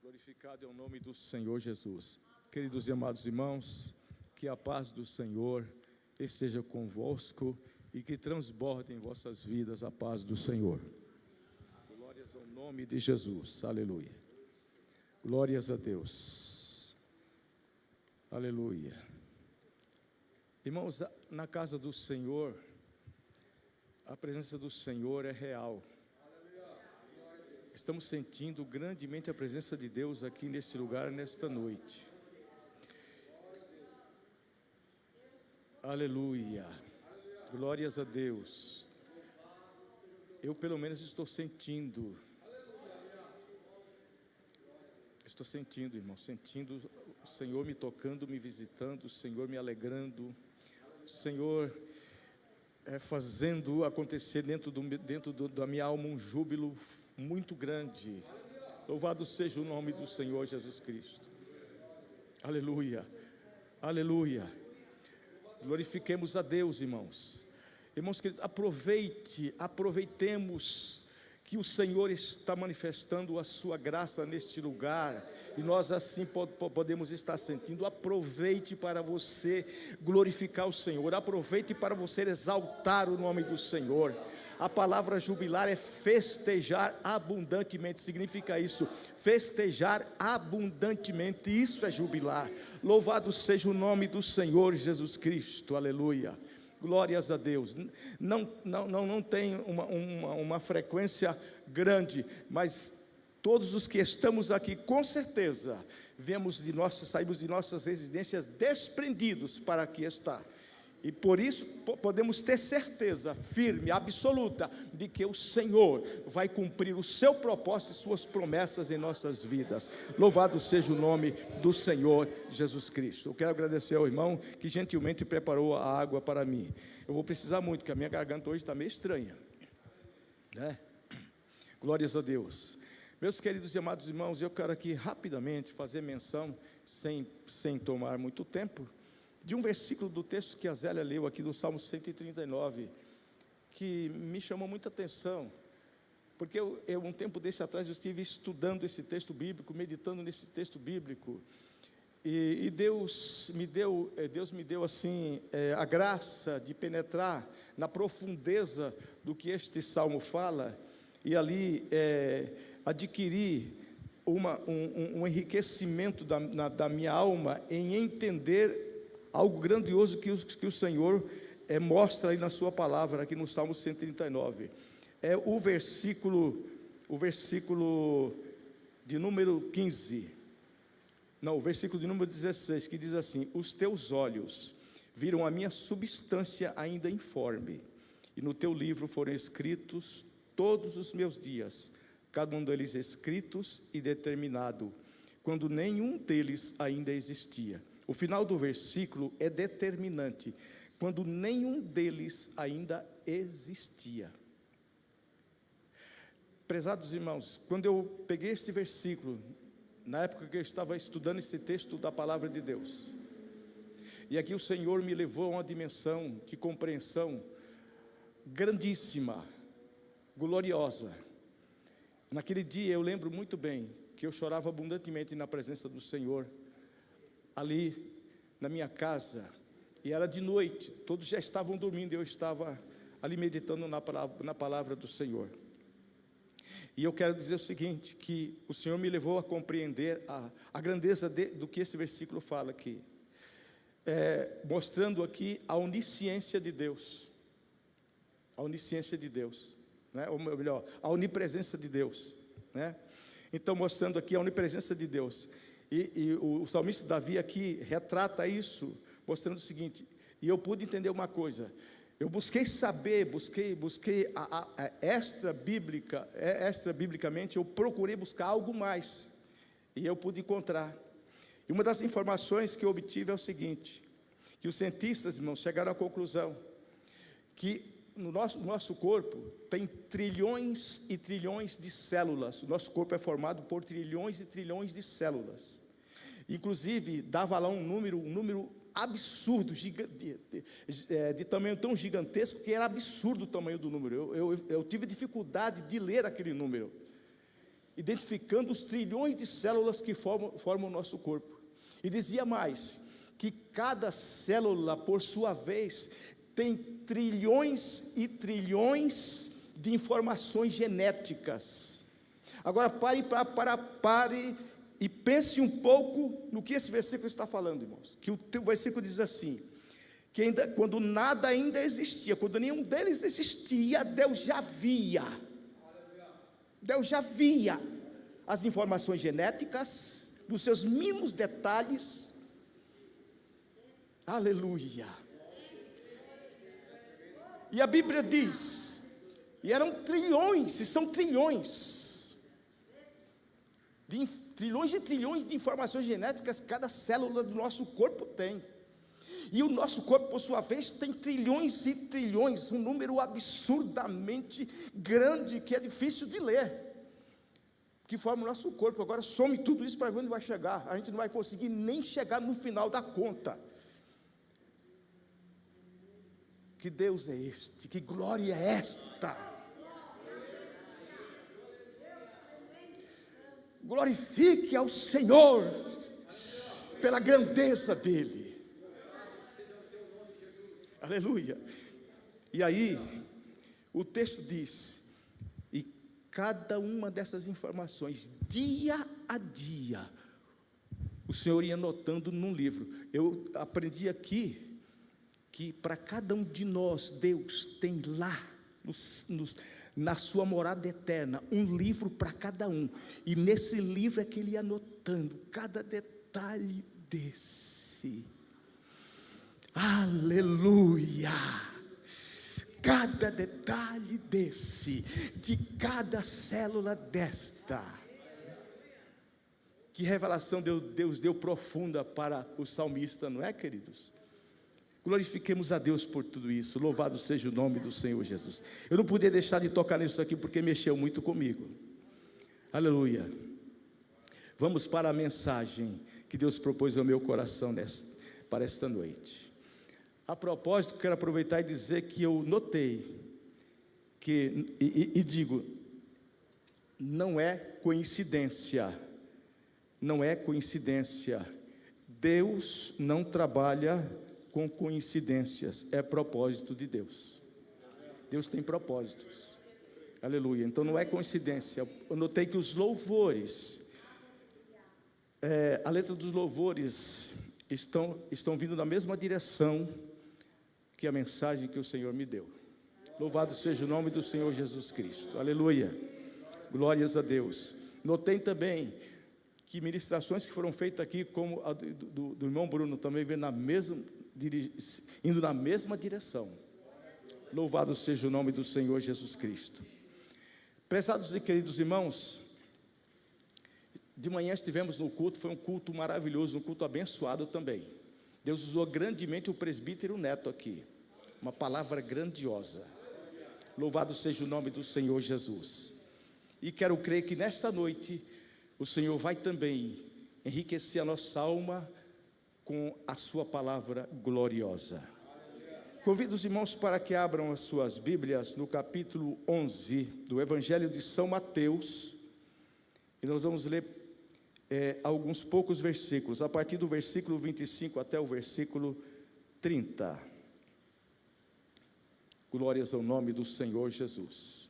Glorificado é o nome do Senhor Jesus. Queridos e amados irmãos, que a paz do Senhor esteja convosco e que transborde em vossas vidas a paz do Senhor. Glórias ao nome de Jesus, aleluia. Glórias a Deus, aleluia. Irmãos, na casa do Senhor, a presença do Senhor é real. Estamos sentindo grandemente a presença de Deus aqui neste lugar, nesta noite. Aleluia. Glórias a Deus. Eu pelo menos estou sentindo, irmão, sentindo o Senhor me tocando, me visitando, o Senhor me alegrando, o Senhor fazendo acontecer dentro da minha alma um júbilo muito grande. Louvado seja o nome do Senhor Jesus Cristo. Aleluia, aleluia. Glorifiquemos a Deus, irmãos. Irmãos queridos, aproveitemos que o Senhor está manifestando a sua graça neste lugar, e nós assim podemos estar sentindo. Aproveite para você glorificar o Senhor, aproveite para você exaltar o nome do Senhor. A palavra jubilar é festejar abundantemente, significa isso, festejar abundantemente, isso é jubilar. Louvado seja o nome do Senhor Jesus Cristo, aleluia, glórias a Deus. Não tem uma frequência grande, mas todos os que estamos aqui, com certeza, saímos de nossas residências desprendidos para aqui estar. E por isso podemos ter certeza firme, absoluta, de que o Senhor vai cumprir o seu propósito e suas promessas em nossas vidas. Louvado seja o nome do Senhor Jesus Cristo. Eu quero agradecer ao irmão que gentilmente preparou a água para mim. Eu vou precisar muito, porque a minha garganta hoje está meio estranha, né? Glórias a Deus. Meus queridos e amados irmãos, eu quero aqui rapidamente fazer menção, sem tomar muito tempo, de um versículo do texto que a Zélia leu aqui do Salmo 139, que me chamou muita atenção, porque um tempo desse atrás eu estive estudando esse texto bíblico, meditando nesse texto bíblico, e Deus me deu assim, a graça de penetrar na profundeza do que este Salmo fala, e ali adquirir um enriquecimento da minha alma em entender algo grandioso que o Senhor mostra aí na sua palavra, aqui no Salmo 139, é o versículo de número 15, não, o versículo de número 16, que diz assim: os teus olhos viram a minha substância ainda informe, e no teu livro foram escritos todos os meus dias, cada um deles escritos e determinado, quando nenhum deles ainda existia. O final do versículo é determinante, quando nenhum deles ainda existia. Prezados irmãos, quando eu peguei este versículo, na época que eu estava estudando esse texto da palavra de Deus, e aqui o Senhor me levou a uma dimensão de compreensão grandíssima, gloriosa. Naquele dia eu lembro muito bem que eu chorava abundantemente na presença do Senhor, ali na minha casa, e era de noite, todos já estavam dormindo, e eu estava ali meditando na palavra do Senhor. E eu quero dizer o seguinte, que o Senhor me levou a compreender a grandeza do que esse versículo fala aqui, mostrando aqui a onisciência de Deus, né? Ou melhor, a onipresença de Deus, né? Então, mostrando aqui a onipresença de Deus, e o salmista Davi aqui retrata isso, mostrando o seguinte, e eu pude entender uma coisa, eu busquei saber, busquei extra-biblicamente, eu procurei buscar algo mais, e eu pude encontrar, e uma das informações que eu obtive é o seguinte, que os cientistas, irmãos, chegaram à conclusão, que no nosso corpo tem trilhões e trilhões de células. O nosso corpo é formado por trilhões e trilhões de células. Inclusive, dava lá um número absurdo, de tamanho tão gigantesco, que era absurdo o tamanho do número. Eu tive dificuldade de ler aquele número, identificando os trilhões de células que formam o nosso corpo. E dizia mais, que cada célula, por sua vez, tem trilhões e trilhões de informações genéticas. Agora pare e pense um pouco no que esse versículo está falando, irmãos. Que o versículo diz assim, que quando nada ainda existia, quando nenhum deles existia, Deus já via as informações genéticas, dos seus mínimos detalhes. Aleluia. E a Bíblia diz, e eram trilhões, e são trilhões, trilhões e trilhões de informações genéticas que cada célula do nosso corpo tem. E o nosso corpo, por sua vez, tem trilhões e trilhões, um número absurdamente grande, que é difícil de ler, que forma o nosso corpo. Agora some tudo isso para ver onde vai chegar. A gente não vai conseguir nem chegar no final da conta. Que Deus é este? Que glória é esta? Glorifique ao Senhor pela grandeza dEle. Aleluia. E aí, o texto diz, e cada uma dessas informações, dia a dia, o Senhor ia anotando num livro. Eu aprendi aqui, que para cada um de nós, Deus tem lá, na sua morada eterna, um livro para cada um, e nesse livro é que Ele ia anotando cada detalhe desse. Aleluia! Cada detalhe desse, de cada célula desta. Que revelação Deus deu profunda para o salmista, não é, queridos? Glorifiquemos a Deus por tudo isso. Louvado seja o nome do Senhor Jesus. Eu não podia deixar de tocar nisso aqui porque mexeu muito comigo. Aleluia. Vamos para a mensagem que Deus propôs ao meu coração para esta noite. A propósito, quero aproveitar e dizer que eu notei e digo, não é coincidência. Não é coincidência. Deus não trabalha com coincidências, é propósito de Deus. Deus tem propósitos. Aleluia. Então não é coincidência. Eu notei que os louvores, a letra dos louvores estão vindo na mesma direção que a mensagem que o Senhor me deu. Louvado seja o nome do Senhor Jesus Cristo. Aleluia. Glórias a Deus. Notei também que ministrações que foram feitas aqui, como a do irmão Bruno, também vem indo na mesma direção. Louvado seja o nome do Senhor Jesus Cristo. Prezados e queridos irmãos, de manhã estivemos no culto, foi um culto maravilhoso, um culto abençoado também. Deus usou grandemente o presbítero Neto aqui, uma palavra grandiosa. Louvado seja o nome do Senhor Jesus. E quero crer que nesta noite o Senhor vai também enriquecer a nossa alma com a sua palavra gloriosa. Convido os irmãos para que abram as suas Bíblias no capítulo 11 do Evangelho de São Mateus, e nós vamos ler alguns poucos versículos, a partir do versículo 25 até o versículo 30. Glórias ao nome do Senhor Jesus.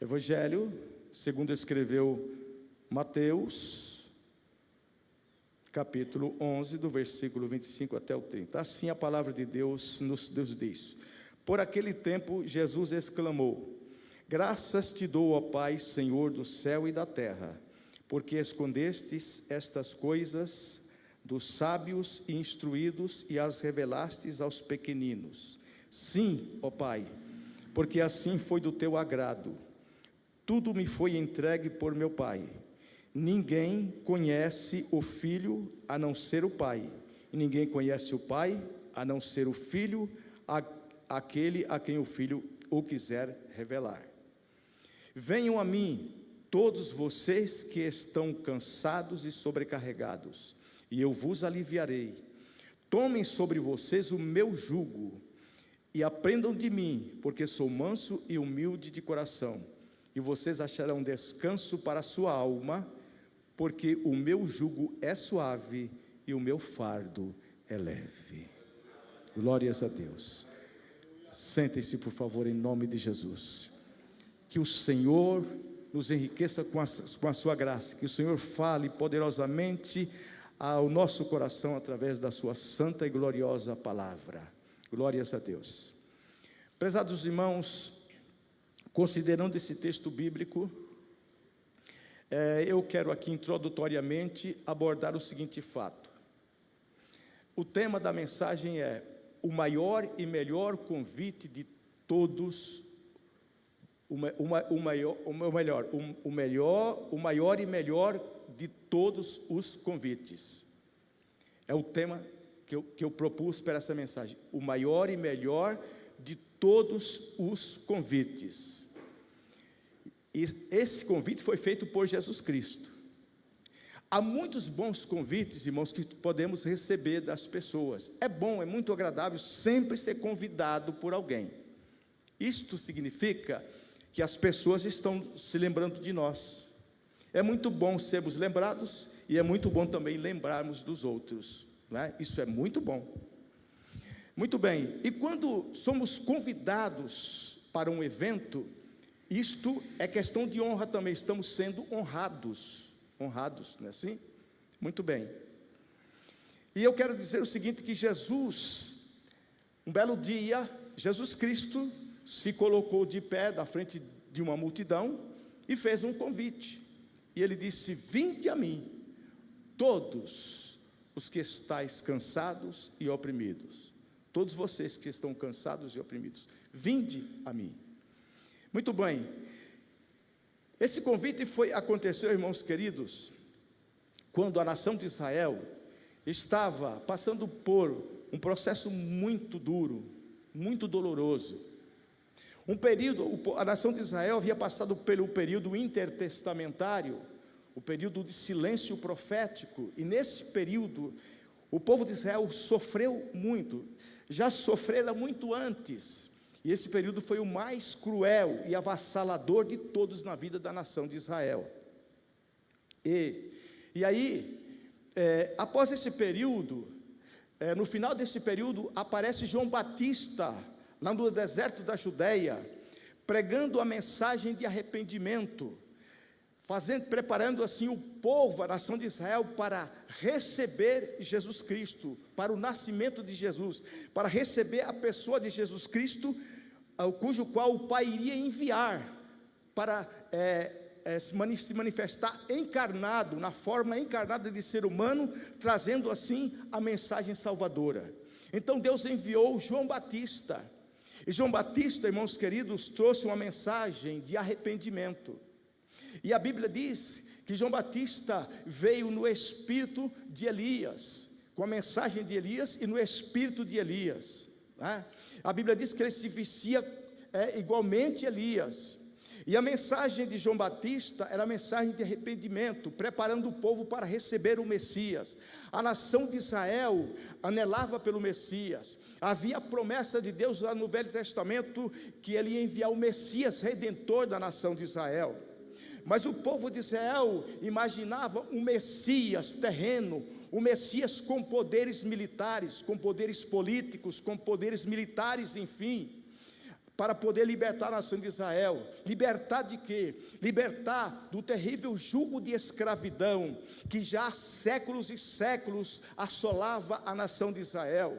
Evangelho, segundo escreveu Mateus, capítulo 11, do versículo 25 até o 30. Assim a palavra de Deus nos diz: por aquele tempo Jesus exclamou: graças te dou, ó Pai, Senhor do céu e da terra, porque escondestes estas coisas dos sábios e instruídos e as revelastes aos pequeninos. Sim, ó Pai, porque assim foi do teu agrado. Tudo me foi entregue por meu Pai. Ninguém conhece o Filho a não ser o Pai, e ninguém conhece o Pai a não ser o Filho, aquele a quem o Filho o quiser revelar. Venham a mim, todos vocês que estão cansados e sobrecarregados, e eu vos aliviarei. Tomem sobre vocês o meu jugo, e aprendam de mim, porque sou manso e humilde de coração, e vocês acharão descanso para a sua alma, porque o meu jugo é suave e o meu fardo é leve. Glórias a Deus. Sentem-se, por favor, em nome de Jesus. Que o Senhor nos enriqueça com a sua graça, que o Senhor fale poderosamente ao nosso coração através da sua santa e gloriosa palavra. Glórias a Deus. Prezados irmãos, considerando esse texto bíblico, eu quero aqui introdutoriamente abordar o seguinte fato. O tema da mensagem é o maior e melhor convite de todos, o maior e melhor de todos os convites. É o tema que eu propus para essa mensagem. O maior e melhor de todos os convites. E esse convite foi feito por Jesus Cristo. Há muitos bons convites, irmãos, que podemos receber das pessoas. É bom, é muito agradável sempre ser convidado por alguém. Isto significa que as pessoas estão se lembrando de nós. É muito bom sermos lembrados e é muito bom também lembrarmos dos outros, não é? Isso é muito bom. Muito bem, e quando somos convidados para um evento, isto é questão de honra também, estamos sendo honrados, não é assim? Muito bem. E eu quero dizer o seguinte, que Jesus, um belo dia, Jesus Cristo se colocou de pé na frente de uma multidão e fez um convite. E ele disse: vinde a mim, todos os que estáis cansados e oprimidos, todos vocês que estão cansados e oprimidos, vinde a mim. Muito bem, esse convite aconteceu, irmãos queridos, quando a nação de Israel estava passando por um processo muito duro, muito doloroso. A nação de Israel havia passado pelo período intertestamentário, o período de silêncio profético, e nesse período, o povo de Israel sofreu muito, já sofrera muito antes, e esse período foi o mais cruel e avassalador de todos na vida da nação de Israel. E aí, após esse período, no final desse período, aparece João Batista, lá no deserto da Judeia, pregando a mensagem de arrependimento, preparando assim o povo, a nação de Israel, para receber Jesus Cristo, para o nascimento de Jesus, para receber a pessoa de Jesus Cristo, cujo qual o Pai iria enviar, para se manifestar encarnado, na forma encarnada de ser humano, trazendo assim a mensagem salvadora. Então Deus enviou João Batista, e João Batista, irmãos queridos, trouxe uma mensagem de arrependimento. E a Bíblia diz que João Batista veio no espírito de Elias, com a mensagem de Elias e no espírito de Elias, né? A Bíblia diz que ele se vestia igualmente Elias, e a mensagem de João Batista era a mensagem de arrependimento, preparando o povo para receber o Messias. A nação de Israel anelava pelo Messias, havia a promessa de Deus lá no Velho Testamento, que ele ia enviar o Messias redentor da nação de Israel. Mas o povo de Israel imaginava um Messias terreno, um Messias com poderes militares, com poderes políticos, com poderes militares, enfim, para poder libertar a nação de Israel. Libertar de quê? Libertar do terrível jugo de escravidão, que já há séculos e séculos assolava a nação de Israel.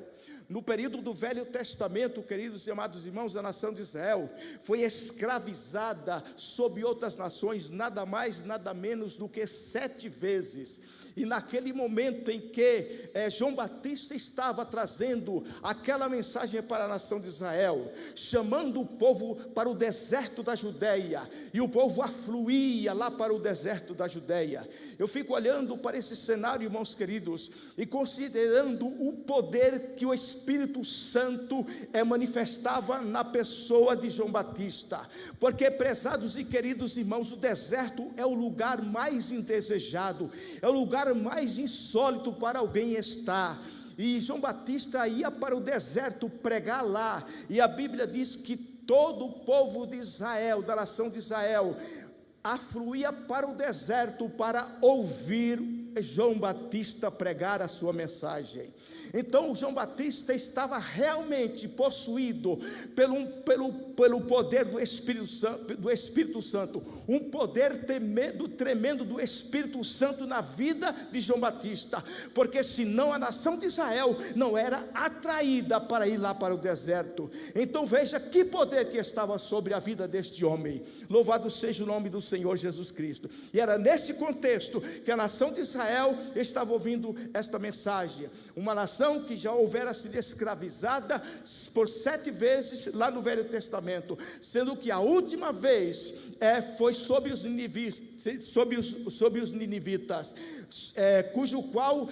No período do Velho Testamento, queridos e amados irmãos, a nação de Israel foi escravizada sob outras nações, nada mais, nada menos do que 7 vezes. E naquele momento em que João Batista estava trazendo aquela mensagem para a nação de Israel, chamando o povo para o deserto da Judeia, e o povo afluía lá para o deserto da Judeia. Eu fico olhando para esse cenário, irmãos queridos, e considerando o poder que o Espírito Santo manifestava na pessoa de João Batista, porque, prezados e queridos irmãos, o deserto é o lugar mais indesejado, é o lugar mais insólito para alguém estar. E João Batista ia para o deserto pregar lá, e a Bíblia diz que todo o povo de Israel, da nação de Israel, afluía para o deserto para ouvir João Batista pregar a sua mensagem. Então João Batista estava realmente possuído pelo poder do Espírito Santo, um poder tremendo do Espírito Santo na vida de João Batista, porque senão a nação de Israel não era atraída para ir lá para o deserto. Então veja que poder que estava sobre a vida deste homem. Louvado seja o nome do Senhor Jesus Cristo. E era nesse contexto que a nação de Israel estava ouvindo esta mensagem, uma nação que já houvera sido escravizada por 7 vezes lá no Velho Testamento, sendo que a última vez foi sobre os ninivitas, cujo qual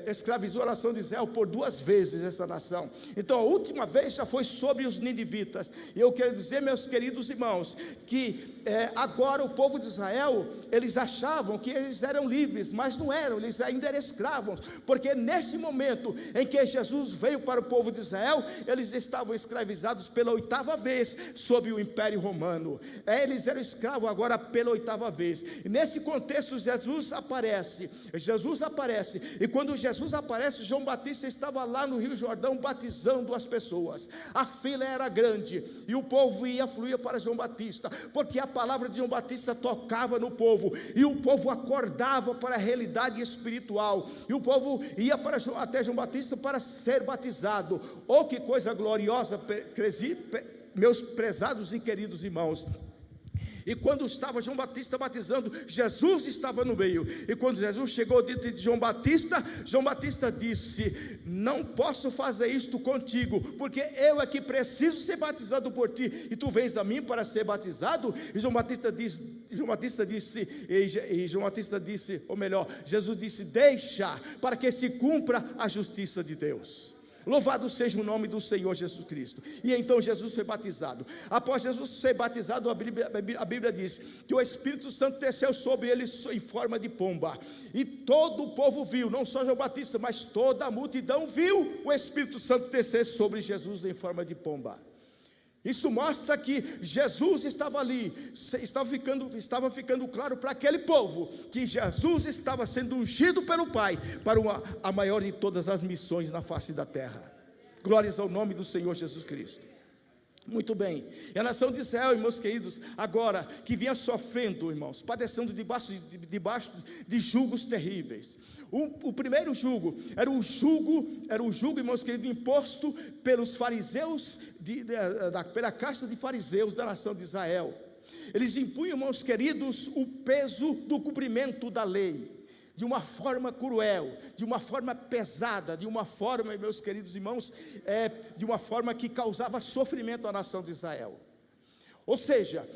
escravizou a nação de Israel por 2 vezes essa nação. Então a última vez já foi sobre os ninivitas. E eu quero dizer, meus queridos irmãos, que agora o povo de Israel, eles achavam que eles eram livres, mas não eram, eles ainda eram escravos, porque neste momento em que Jesus veio para o povo de Israel, eles estavam escravizados pela 8ª vez sob o Império Romano. Eles eram escravos agora pela 8ª vez. E nesse contexto Jesus aparece, e quando Jesus aparece, João Batista estava lá no Rio Jordão batizando as pessoas. A fila era grande, e o povo fluía para João Batista, porque a palavra de João Batista tocava no povo, e o povo acordava para a realidade espiritual, e o povo ia até João Batista para ser batizado. Oh, que coisa gloriosa, meus prezados e queridos irmãos. E quando estava João Batista batizando, Jesus estava no meio. E quando Jesus chegou diante de João Batista disse: não posso fazer isto contigo, porque eu é que preciso ser batizado por ti, e tu vens a mim para ser batizado? E João Batista disse, ou melhor, Jesus disse: deixa, para que se cumpra a justiça de Deus. Louvado seja o nome do Senhor Jesus Cristo. E então Jesus foi batizado. Após Jesus ser batizado, a Bíblia diz que o Espírito Santo desceu sobre ele em forma de pomba, e todo o povo viu, não só João Batista, mas toda a multidão viu o Espírito Santo descer sobre Jesus em forma de pomba. Isso mostra que Jesus estava ali, estava ficando claro para aquele povo, que Jesus estava sendo ungido pelo Pai, para a maior de todas as missões na face da terra. Glórias ao nome do Senhor Jesus Cristo. Muito bem, e a nação de Israel, irmãos queridos, agora que vinha sofrendo, irmãos, padecendo debaixo de julgos terríveis. O primeiro jugo era o jugo, irmãos queridos, imposto pelos fariseus, pela casta de fariseus da nação de Israel. Eles impunham, irmãos queridos, o peso do cumprimento da lei, de uma forma cruel, de uma forma pesada, de uma forma, meus queridos irmãos, de uma forma que causava sofrimento à nação de Israel. Ou seja,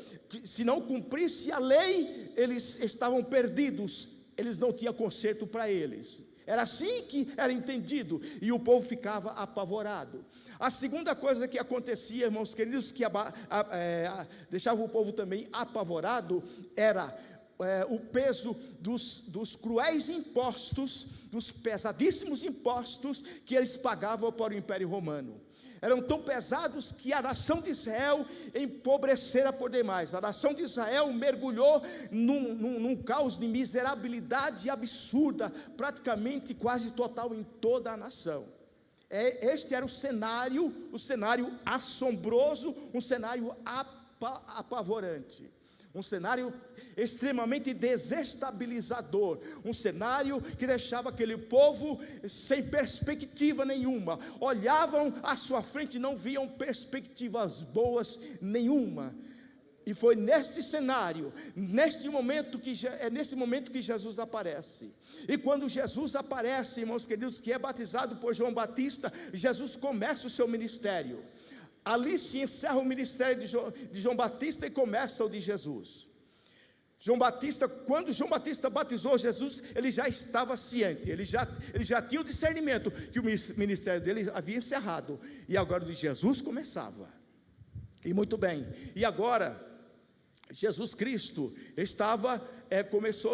se não cumprisse a lei, eles estavam perdidos, eles não tinham conserto para eles. Era assim que era entendido, e o povo ficava apavorado. A segunda coisa que acontecia, irmãos queridos, que deixava o povo também apavorado, era o peso dos cruéis impostos, dos pesadíssimos impostos que eles pagavam para o Império Romano. Eram tão pesados que a nação de Israel empobrecera por demais. A nação de Israel mergulhou num caos de miserabilidade absurda, praticamente quase total em toda a nação. Este era o cenário assombroso, um cenário apavorante. Um cenário extremamente desestabilizador, um cenário que deixava aquele povo sem perspectiva nenhuma, olhavam à sua frente e não viam perspectivas boas nenhuma. E foi nesse cenário, nesse momento que Jesus aparece. E quando Jesus aparece, irmãos queridos, que é batizado por João Batista, Jesus começa o seu ministério. Ali se encerra o ministério de João Batista e começa o de Jesus. Quando João Batista batizou Jesus, ele já estava ciente, ele já tinha o discernimento que o ministério dele havia encerrado, e agora o de Jesus começava. E muito bem, e agora Jesus Cristo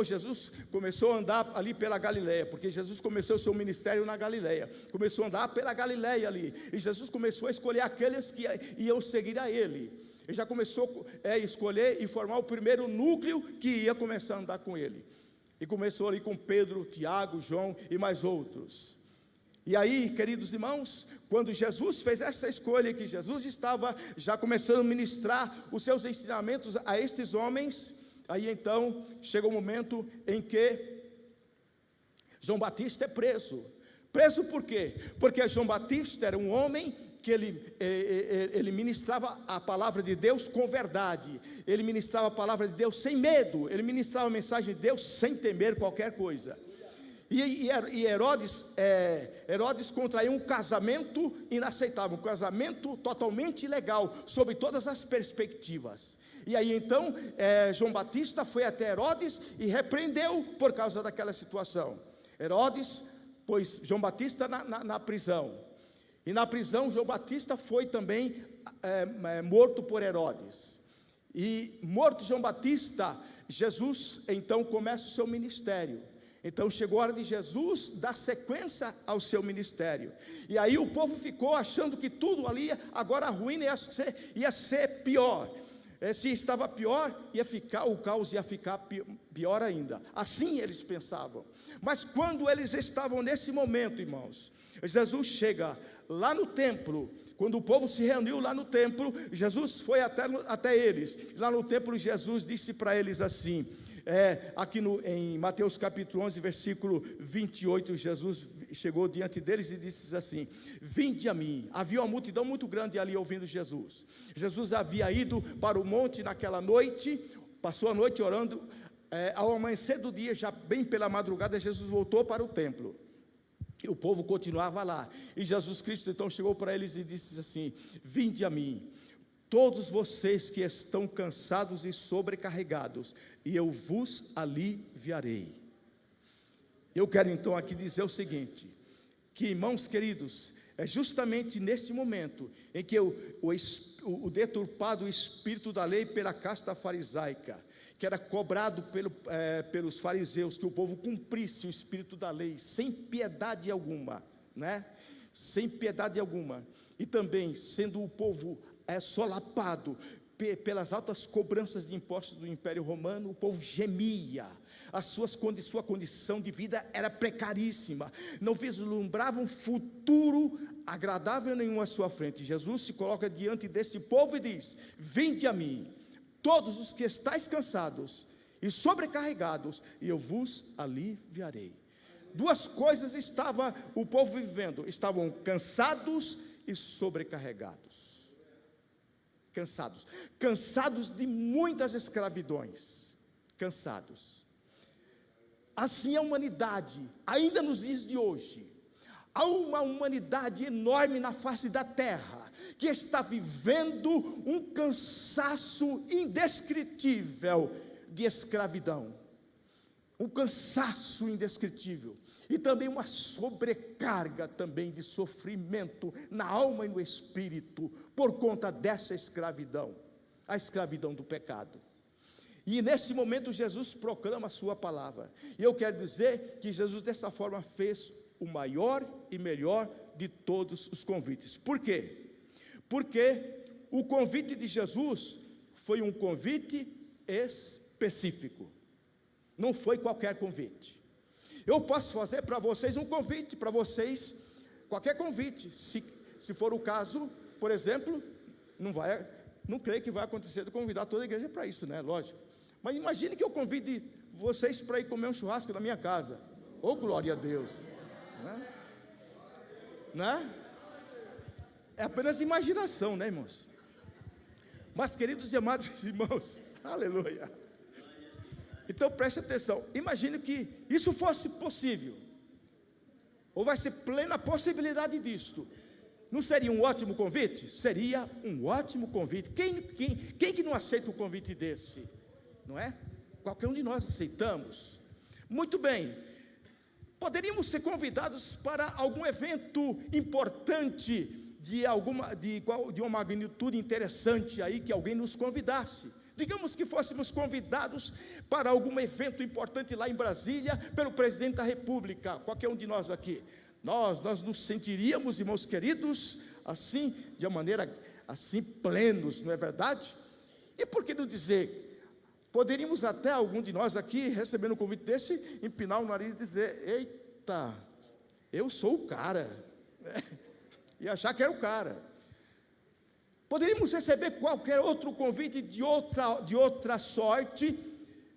Jesus começou a andar ali pela Galileia, porque Jesus começou o seu ministério na Galileia, começou a andar pela Galileia ali, e Jesus começou a escolher aqueles que iam seguir a ele. Ele já começou a escolher e formar o primeiro núcleo que ia começar a andar com ele, e começou ali com Pedro, Tiago, João e mais outros. E aí, queridos irmãos, quando Jesus fez essa escolha, que Jesus estava já começando a ministrar os seus ensinamentos a estes homens, aí então chega o momento em que João Batista é preso. Preso por quê? Porque João Batista era um homem que ele ministrava a palavra de Deus com verdade, ele ministrava a palavra de Deus sem medo, ele ministrava a mensagem de Deus sem temer qualquer coisa. E Herodes contraiu um casamento inaceitável, um casamento totalmente ilegal, sob todas as perspectivas. E aí então João Batista foi até Herodes e repreendeu por causa daquela situação. Herodes pôs João Batista na prisão, e na prisão João Batista foi também morto por Herodes. E morto João Batista, Jesus então começa o seu ministério. Então chegou a hora de Jesus dar sequência ao seu ministério. E aí o povo ficou achando que tudo ali, agora a ruína ia ser pior. Se estava pior, o caos ia ficar pior ainda. Assim eles pensavam. Mas quando eles estavam nesse momento, irmãos, Jesus chega lá no templo. Quando o povo se reuniu lá no templo, Jesus foi até eles. Lá no templo Jesus disse para eles assim, em Mateus capítulo 11, versículo 28, Jesus chegou diante deles e disse assim: vinde a mim. Havia uma multidão muito grande ali ouvindo Jesus. Jesus havia ido para o monte naquela noite, passou a noite orando. Ao amanhecer do dia, já bem pela madrugada, Jesus voltou para o templo. E o povo continuava lá. E Jesus Cristo então chegou para eles e disse assim: vinde a mim, todos vocês que estão cansados e sobrecarregados, e eu vos aliviarei. Eu quero então aqui dizer o seguinte, que, irmãos queridos, é justamente neste momento em que o deturpado espírito da lei pela casta farisaica, que era cobrado pelos fariseus, que o povo cumprisse o espírito da lei, sem piedade alguma, né? Sem piedade alguma, e também sendo o povo solapado pelas altas cobranças de impostos do Império Romano, o povo gemia, sua condição de vida era precaríssima, não vislumbrava um futuro agradável nenhum à sua frente. Jesus se coloca diante desse povo e diz: vinde a mim, todos os que estáis cansados e sobrecarregados, e eu vos aliviarei. Duas coisas estava o povo vivendo: estavam cansados e sobrecarregados. Cansados de muitas escravidões, cansados. Assim a humanidade, ainda nos dias de hoje, há uma humanidade enorme na face da terra, que está vivendo um cansaço indescritível de escravidão, um cansaço indescritível, e também uma sobrecarga também de sofrimento na alma e no espírito, por conta dessa escravidão, a escravidão do pecado. E nesse momento Jesus proclama a sua palavra, e eu quero dizer que Jesus dessa forma fez o maior e melhor de todos os convites. Por quê? Porque o convite de Jesus foi um convite específico, não foi qualquer convite. Eu posso fazer para vocês um convite, para vocês, qualquer convite, se for o caso, por exemplo, não creio que vai acontecer de convidar toda a igreja para isso, né? Lógico. Mas imagine que eu convide vocês para ir comer um churrasco na minha casa. Oh, glória a Deus! Né? É apenas imaginação, né, irmãos? Mas, queridos e amados irmãos, aleluia. Então preste atenção, imagine que isso fosse possível, ou vai ser plena possibilidade disto. Não seria um ótimo convite? Seria um ótimo convite. Quem que não aceita um convite desse? Não é? Qualquer um de nós aceitamos. Muito bem, poderíamos ser convidados para algum evento importante, de uma magnitude interessante aí, que alguém nos convidasse. Digamos que fôssemos convidados para algum evento importante lá em Brasília, pelo presidente da República, qualquer um de nós aqui. Nós nos sentiríamos, irmãos queridos, assim, de uma maneira assim, plenos, não é verdade? E por que não dizer, poderíamos até, algum de nós aqui, recebendo um convite desse, empinar o nariz e dizer: eita, eu sou o cara, e achar que era o cara. Poderíamos receber qualquer outro convite de outra sorte,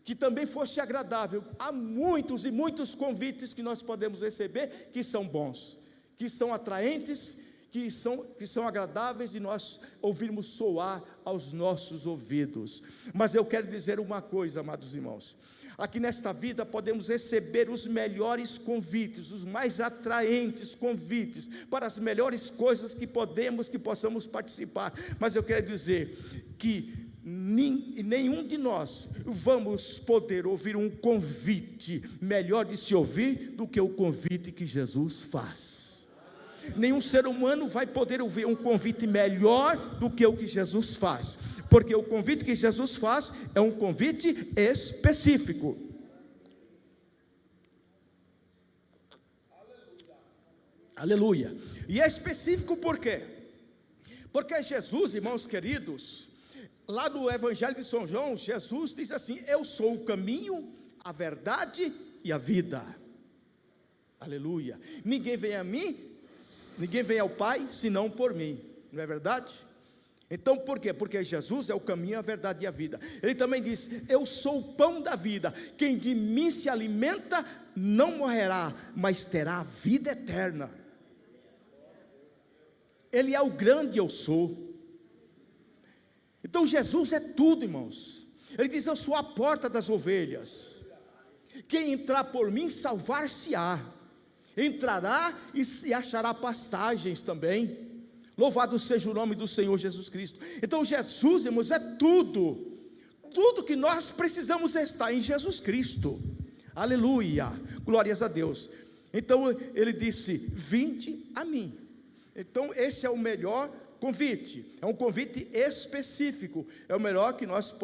que também fosse agradável. Há muitos e muitos convites que nós podemos receber, que são bons, que são atraentes, que são agradáveis de nós ouvirmos soar aos nossos ouvidos. Mas eu quero dizer uma coisa, amados irmãos: aqui nesta vida podemos receber os melhores convites, os mais atraentes convites, para as melhores coisas que possamos participar, mas eu quero dizer que nenhum de nós vamos poder ouvir um convite melhor de se ouvir do que o convite que Jesus faz. Nenhum ser humano vai poder ouvir um convite melhor do que o que Jesus faz, porque o convite que Jesus faz é um convite específico. Aleluia. E é específico por quê? Porque Jesus, irmãos queridos, lá no Evangelho de São João, Jesus diz assim: eu sou o caminho, a verdade e a vida. Aleluia. Ninguém vem ao Pai senão por mim, não é verdade? Então por quê? Porque Jesus é o caminho, a verdade e a vida. Ele também diz: eu sou o pão da vida, quem de mim se alimenta não morrerá, mas terá a vida eterna. Ele é o grande eu sou. Então Jesus é tudo, irmãos. Ele diz: eu sou a porta das ovelhas, quem entrar por mim salvar-se-á, entrará e se achará pastagens também. Louvado seja o nome do Senhor Jesus Cristo. Então Jesus, irmãos, é tudo que nós precisamos estar em Jesus Cristo. Aleluia, glórias a Deus. Então ele disse: vinde a mim. Então esse é o melhor convite, é um convite específico, é o melhor que nós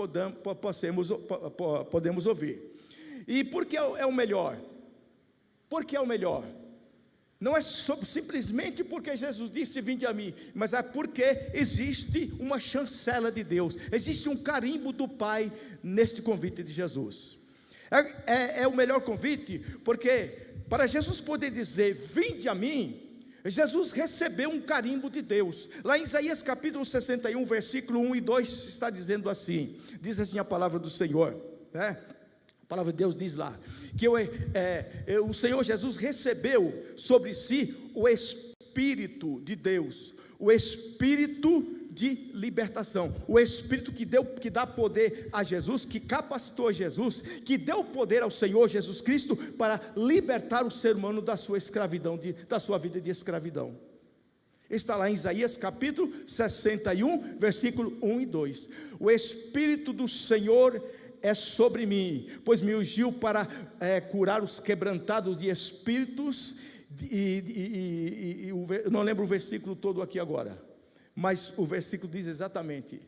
podemos ouvir. E por que é o melhor? Por que é o melhor? Não é simplesmente porque Jesus disse: vinde a mim, mas é porque existe uma chancela de Deus, existe um carimbo do Pai neste convite de Jesus. É o melhor convite, porque para Jesus poder dizer: vinde a mim, Jesus recebeu um carimbo de Deus. Lá em Isaías capítulo 61, versículo 1 e 2, está dizendo assim, diz assim a palavra do Senhor, né? A palavra de Deus diz lá, que o Senhor Jesus recebeu sobre si o Espírito de Deus, o Espírito de libertação, o Espírito que dá poder a Jesus, que capacitou a Jesus, que deu poder ao Senhor Jesus Cristo para libertar o ser humano da sua escravidão, da sua vida de escravidão. Está lá em Isaías capítulo 61, versículo 1 e 2. O Espírito do Senhor é sobre mim, pois me ungiu para curar os quebrantados de espíritos, eu não lembro o versículo todo aqui agora, mas o versículo diz exatamente: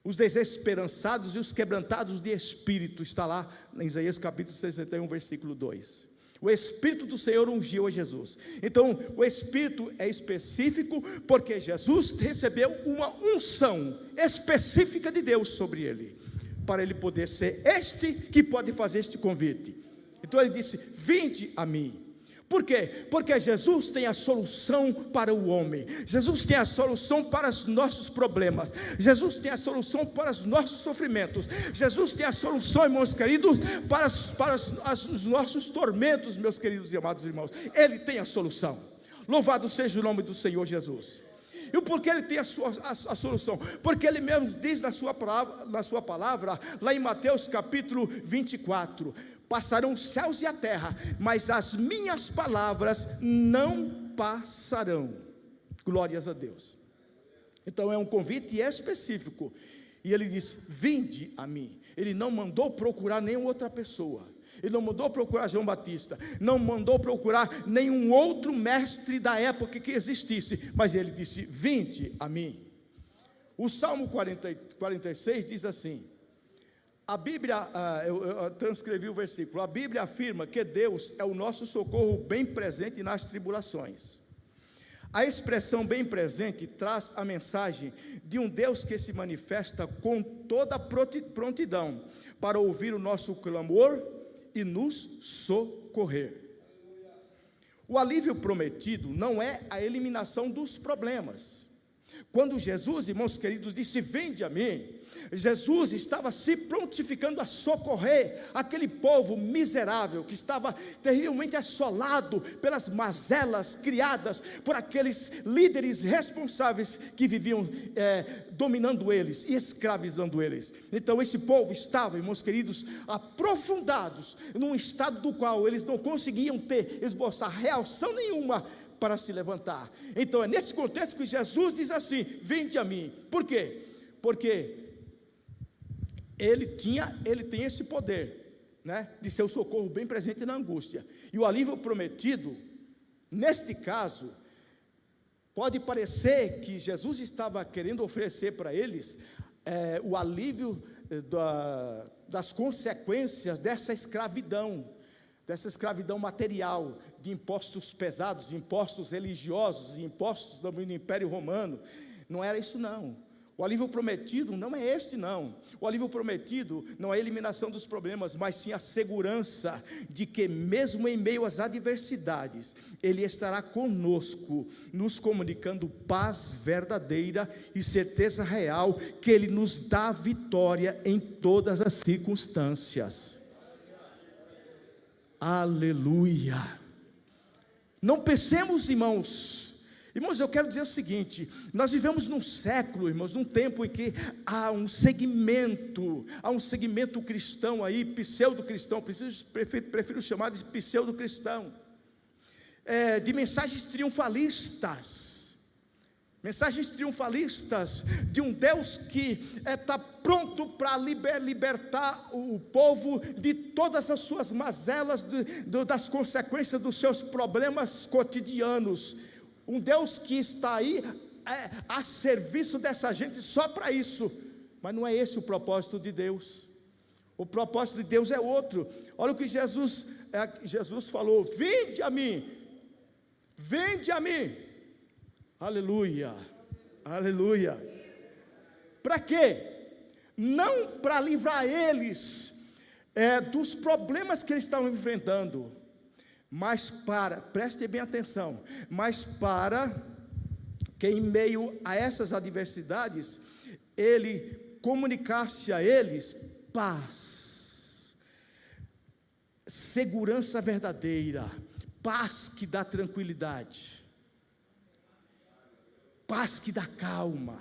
os desesperançados e os quebrantados de espírito, está lá em Isaías capítulo 61, versículo 2. O Espírito do Senhor ungiu a Jesus. Então o Espírito é específico, porque Jesus recebeu uma unção específica de Deus sobre ele, para ele poder ser este que pode fazer este convite. Então ele disse: vinde a mim. Por quê? Porque Jesus tem a solução para o homem, Jesus tem a solução para os nossos problemas, Jesus tem a solução para os nossos sofrimentos, Jesus tem a solução, irmãos queridos, para os nossos tormentos, meus queridos e amados irmãos. Ele tem a solução. Louvado seja o nome do Senhor Jesus. E por que ele tem a solução? Porque ele mesmo diz na sua palavra, lá em Mateus capítulo 24: passarão os céus e a terra, mas as minhas palavras não passarão. Glórias a Deus. Então é um convite específico, e ele diz: vinde a mim. Ele não mandou procurar nenhuma outra pessoa, ele não mandou procurar João Batista, não mandou procurar nenhum outro mestre da época que existisse, mas ele disse: vinde a mim. O Salmo 46 diz assim, a Bíblia, eu transcrevi o versículo, a Bíblia afirma que Deus é o nosso socorro bem presente nas tribulações. A expressão bem presente traz a mensagem de um Deus que se manifesta com toda prontidão para ouvir o nosso clamor e nos socorrer. O alívio prometido não é a eliminação dos problemas. Quando Jesus, irmãos queridos, disse: vinde a mim, Jesus estava se prontificando a socorrer aquele povo miserável que estava terrivelmente assolado pelas mazelas criadas por aqueles líderes responsáveis que viviam dominando eles e escravizando eles. Então esse povo estava, irmãos queridos, aprofundados num estado do qual eles não conseguiam esboçar reação nenhuma para se levantar. Então é nesse contexto que Jesus diz assim: vinde a mim. Por quê? Porque ele tem esse poder, né, de ser o socorro bem presente na angústia. E o alívio prometido, neste caso, pode parecer que Jesus estava querendo oferecer para eles o alívio das consequências dessa escravidão material, de impostos pesados, impostos religiosos, impostos do Império Romano. Não era isso não. O alívio prometido não é este não. O alívio prometido não é a eliminação dos problemas, mas sim a segurança de que mesmo em meio às adversidades, Ele estará conosco, nos comunicando paz verdadeira e certeza real, que Ele nos dá vitória em todas as circunstâncias. Aleluia. Não pensemos, irmãos, Irmãos, eu quero dizer o seguinte: nós vivemos num século, irmãos, num tempo em que há um segmento cristão aí, pseudo-cristão, prefiro chamar de pseudo-cristão, de mensagens triunfalistas de um Deus que está pronto para libertar o povo de todas as suas mazelas, das consequências dos seus problemas cotidianos. Um Deus que está aí a serviço dessa gente só para isso, mas não é esse o propósito de Deus. O propósito de Deus é outro. Olha o que Jesus falou: vinde a mim, aleluia, aleluia. Para quê? Não para livrar eles dos problemas que eles estavam enfrentando, mas prestem bem atenção, mas para que em meio a essas adversidades, Ele comunicasse a eles paz, segurança verdadeira, paz que dá tranquilidade, paz que dá calma,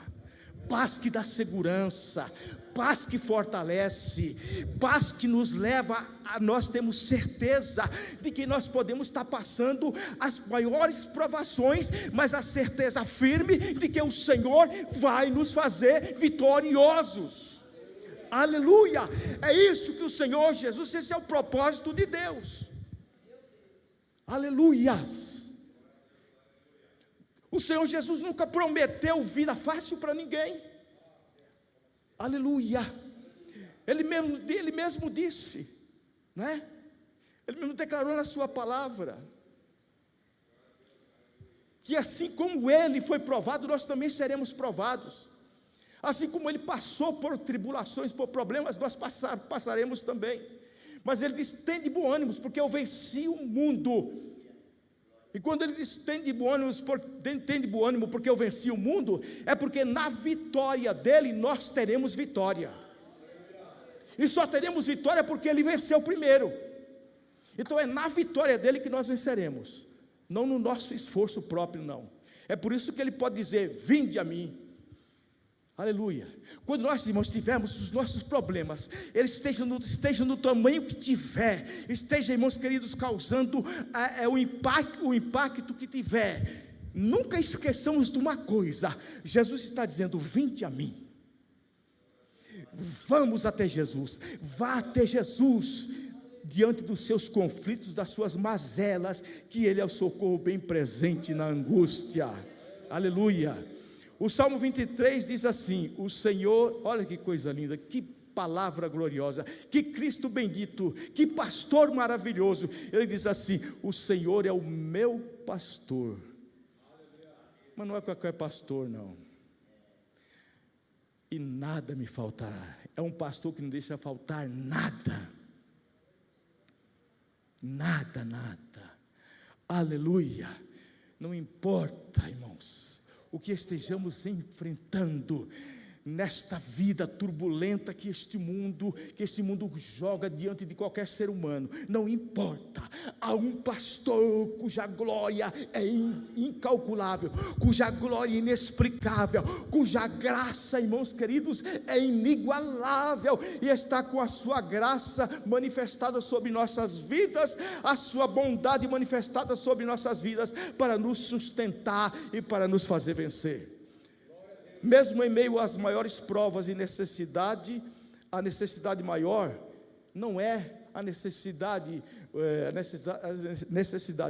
paz que dá segurança, paz que fortalece, paz que nos leva a nós termos certeza de que nós podemos estar passando as maiores provações, mas a certeza firme de que o Senhor vai nos fazer vitoriosos. Aleluia! É isso que o Senhor Jesus, esse é o propósito de Deus. Aleluias! O Senhor Jesus nunca prometeu vida fácil para ninguém. Aleluia! Ele mesmo disse, né? Ele mesmo declarou na sua palavra que assim como Ele foi provado, nós também seremos provados. Assim como Ele passou por tribulações, por problemas, nós passaremos também. Mas Ele diz: tende bom ânimo, porque eu venci o mundo. E quando Ele diz tende bom ânimo porque eu venci o mundo, é porque na vitória dEle nós teremos vitória. E só teremos vitória porque Ele venceu primeiro. Então é na vitória dEle que nós venceremos, não no nosso esforço próprio, não. É por isso que Ele pode dizer: vinde a mim. Aleluia. Quando nós, irmãos, tivermos os nossos problemas, eles estejam no tamanho que tiver, esteja, irmãos queridos, causando o impacto que tiver, nunca esqueçamos de uma coisa: Jesus está dizendo: vinde a mim. Vamos até Jesus, vá até Jesus, diante dos seus conflitos, das suas mazelas, que Ele é o socorro bem presente na angústia. Aleluia. O Salmo 23 diz assim: o Senhor, olha que coisa linda, que palavra gloriosa, que Cristo bendito, que pastor maravilhoso. Ele diz assim: o Senhor é o meu pastor. Mas não é qualquer pastor, não. E nada me faltará. É um pastor que não deixa faltar nada. Nada, nada. Aleluia. Não importa, irmãos, o que estejamos enfrentando nesta vida turbulenta que este mundo joga diante de qualquer ser humano, não importa. Há um pastor cuja glória é incalculável, cuja glória é inexplicável, cuja graça, irmãos queridos, é inigualável, e está com a sua graça manifestada sobre nossas vidas, a sua bondade manifestada sobre nossas vidas, para nos sustentar e para nos fazer vencer. Mesmo em meio às maiores provas e necessidade, a necessidade maior não é a necessidade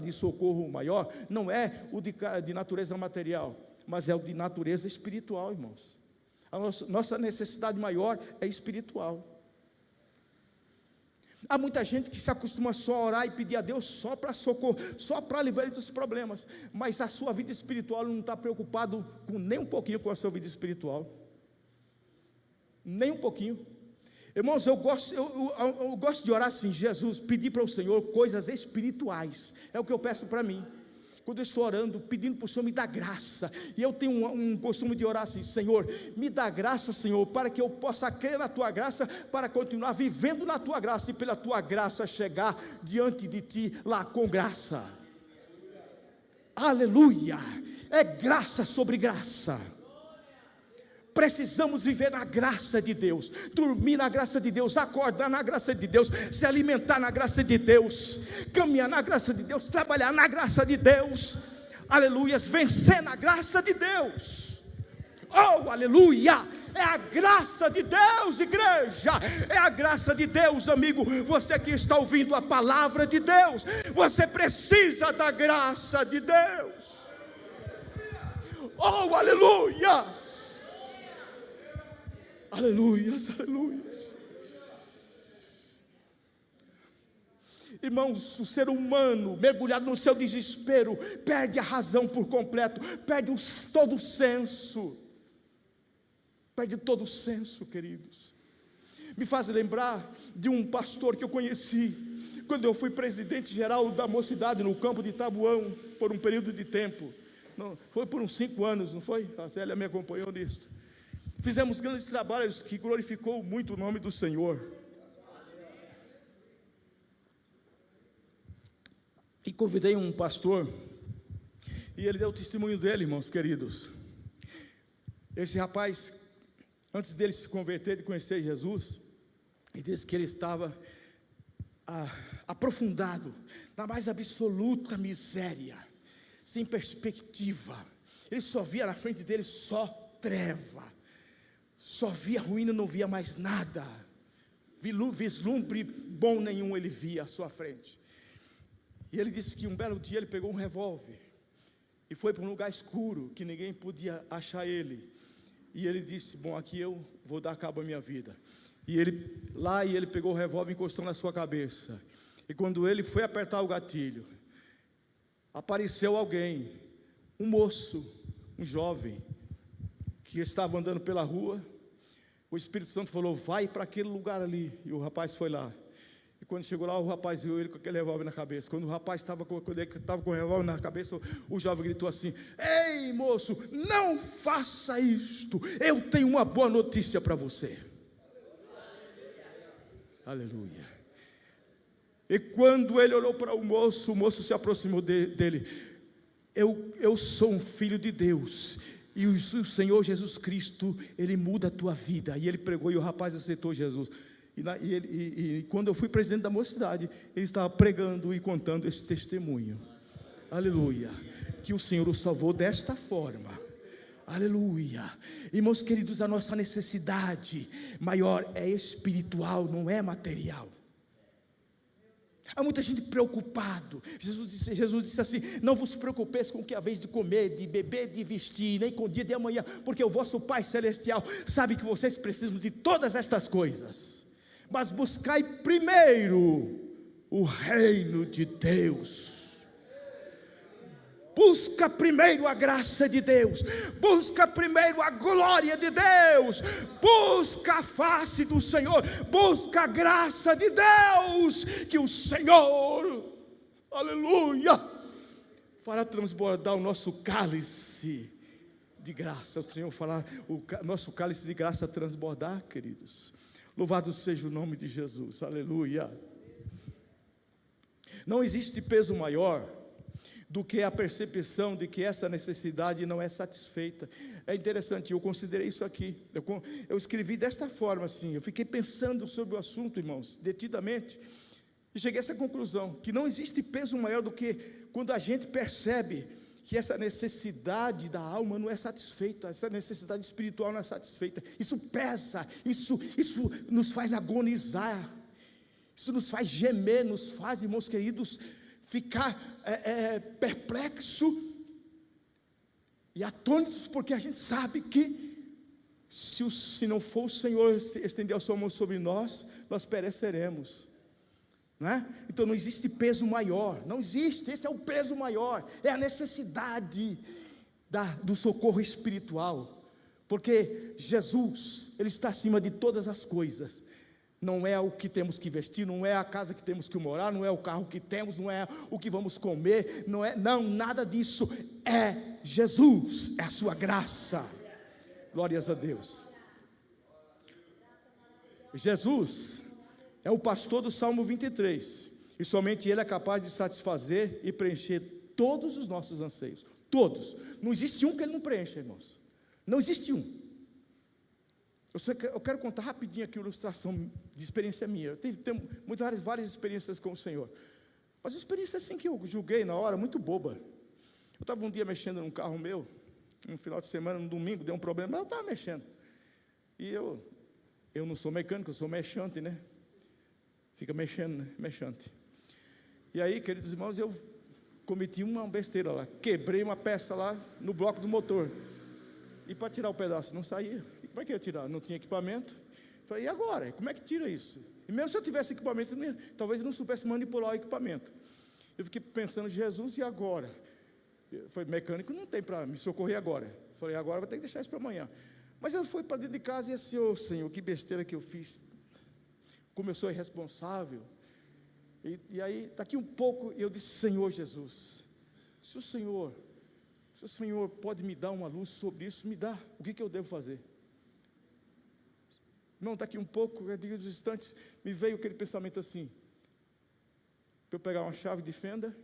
de socorro maior, não é o de natureza material, mas é o de natureza espiritual, irmãos. A nossa necessidade maior é espiritual. Há muita gente que se acostuma só a orar e pedir a Deus só para socorro, só para livrar ele dos problemas, mas a sua vida espiritual não está preocupado nem um pouquinho com a sua vida espiritual, nem um pouquinho. Irmãos, eu gosto de orar assim: Jesus, pedir para o Senhor coisas espirituais, é o que eu peço para mim. Quando eu estou orando, pedindo para o Senhor me dar graça, e eu tenho um costume de orar assim: Senhor, me dá graça, Senhor, para que eu possa crer na Tua graça, para continuar vivendo na Tua graça, e pela Tua graça chegar diante de Ti lá com graça. Aleluia! é graça sobre graça. Precisamos viver na graça de Deus, dormir na graça de Deus, acordar na graça de Deus, se alimentar na graça de Deus, caminhar na graça de Deus, trabalhar na graça de Deus, aleluias, vencer na graça de Deus. Oh, aleluia! É a graça de Deus, igreja, é a graça de Deus, amigo. Você que está ouvindo a palavra de Deus, você precisa da graça de Deus. Oh, aleluias! Aleluias, aleluias. Irmãos, o ser humano, mergulhado no seu desespero, perde a razão por completo, perde todo o senso. Perde todo o senso, queridos. Me faz lembrar de um pastor que eu conheci, quando eu fui presidente geral da mocidade no campo de Tabuão, por um período de tempo. Não, foi por uns 5 anos, não foi? A Célia me acompanhou nisso. Fizemos grandes trabalhos que glorificou muito o nome do Senhor. E convidei um pastor, e ele deu o testemunho dele, irmãos queridos. Esse rapaz, antes dele se converter, de conhecer Jesus, ele disse que ele estava aprofundado na mais absoluta miséria, sem perspectiva. Ele só via na frente dele só treva, só via ruína, não via mais nada, vislumbre bom nenhum ele via à sua frente. E ele disse que um belo dia ele pegou um revólver e foi para um lugar escuro, que ninguém podia achar ele. E ele disse, bom, aqui eu vou dar cabo à minha vida. E ele pegou o revólver e encostou na sua cabeça. E quando ele foi apertar o gatilho, apareceu alguém, um moço, um jovem, que estava andando pela rua. O Espírito Santo falou, vai para aquele lugar ali. E o rapaz foi lá. E quando chegou lá, o rapaz viu ele com aquele revólver na cabeça. Quando o rapaz estava com o revólver na cabeça, o jovem gritou assim, ei moço, não faça isto, eu tenho uma boa notícia para você. Aleluia. E quando ele olhou para o moço se aproximou dele. Eu sou um filho de Deus, e o Senhor Jesus Cristo, Ele muda a tua vida. E ele pregou e o rapaz aceitou Jesus. E quando eu fui presidente da mocidade, ele estava pregando e contando esse testemunho. Aleluia. Que o Senhor o salvou desta forma. Aleluia. Irmãos queridos, a nossa necessidade maior é espiritual, não é material. Há muita gente preocupado. Jesus disse assim, não vos preocupeis com o que haveis de comer, de beber, de vestir, nem com o dia de amanhã, porque o vosso Pai Celestial sabe que vocês precisam de todas estas coisas. Mas buscai primeiro o reino de Deus. Busca primeiro a graça de Deus, busca primeiro a glória de Deus, busca a face do Senhor, busca a graça de Deus, que o Senhor, aleluia, fará transbordar o nosso cálice de graça. O Senhor fará o nosso cálice de graça transbordar, queridos. Louvado seja o nome de Jesus, aleluia. Não existe peso maior do que a percepção de que essa necessidade não é satisfeita. É interessante, eu considerei isso aqui, eu escrevi desta forma assim, eu fiquei pensando sobre o assunto, irmãos, detidamente, e cheguei a essa conclusão, que não existe peso maior do que quando a gente percebe que essa necessidade da alma não é satisfeita, essa necessidade espiritual não é satisfeita. Isso pesa, isso nos faz agonizar, isso nos faz gemer, nos faz, irmãos queridos, ficar perplexo e atônitos, porque a gente sabe que se não for o Senhor estender a sua mão sobre nós, nós pereceremos, não é? Então não existe peso maior, não existe, esse é o peso maior, é a necessidade do socorro espiritual, porque Jesus, Ele está acima de todas as coisas. Não é o que temos que vestir, não é a casa que temos que morar, não é o carro que temos, não é o que vamos comer, não, nada disso, é Jesus, é a sua graça. Glórias a Deus. Jesus é o pastor do Salmo 23, e somente Ele é capaz de satisfazer e preencher todos os nossos anseios, Todos. Não existe um que ele não preencha, irmãos. Não existe um. Eu quero contar rapidinho aqui uma ilustração de experiência minha. Eu tenho várias experiências com o Senhor. Mas experiência assim que eu julguei na hora, muito boba. Eu estava um dia mexendo num carro meu, no final de semana, no domingo, deu um problema, mas eu estava mexendo. E eu não sou mecânico, eu sou mexante, né? Fica mexendo, né? Mexante. E aí, queridos irmãos, eu cometi uma besteira lá. Quebrei uma peça lá no bloco do motor. E para tirar o pedaço, não saía. E como é que eu ia tirar? Não tinha equipamento. Falei, e agora? Como é que tira isso? E mesmo se eu tivesse equipamento, talvez eu não soubesse manipular o equipamento. Eu fiquei pensando, Jesus, e agora? Foi mecânico, não tem para me socorrer agora. Falei, agora vai ter que deixar isso para amanhã. Mas eu fui para dentro de casa e assim, ô Senhor, que besteira que eu fiz. Como eu sou irresponsável. E aí, daqui um pouco, eu disse, Senhor Jesus, se o Senhor pode me dar uma luz sobre isso, me dá. O que eu devo fazer? Não, daqui um pouco, dos instantes, me veio aquele pensamento assim, para eu pegar uma chave de fenda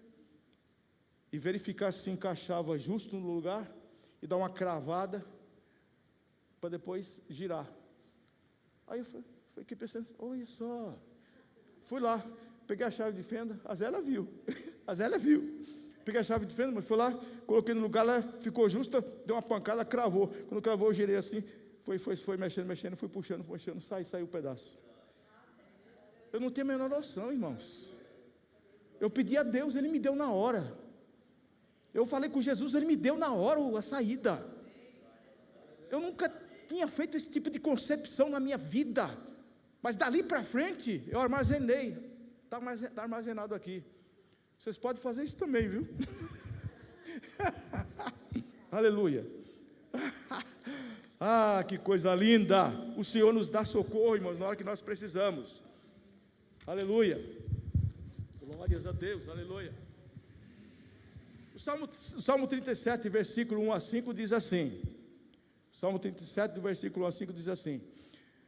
e verificar se encaixava justo no lugar e dar uma cravada para depois girar. Aí eu fiquei pensando, olha só, fui lá, peguei a chave de fenda, a Zélia viu, peguei a chave de fenda, mas fui lá, coloquei no lugar, ela ficou justa, deu uma pancada, cravou, quando cravou eu girei assim, foi mexendo, fui puxando, saiu o pedaço. Eu não tenho a menor noção, irmãos. Eu pedi a Deus, Ele me deu na hora. Eu falei com Jesus, Ele me deu na hora a saída. Eu nunca tinha feito esse tipo de concepção na minha vida, mas dali para frente, eu armazenei, está armazenado aqui. Vocês podem fazer isso também, viu? Aleluia. Ah, que coisa linda! O Senhor nos dá socorro, irmãos, na hora que nós precisamos. Aleluia. Glórias a Deus, aleluia. O Salmo 37, versículo 1 a 5 diz assim. Salmo 37, do versículo 1 a 5 diz assim: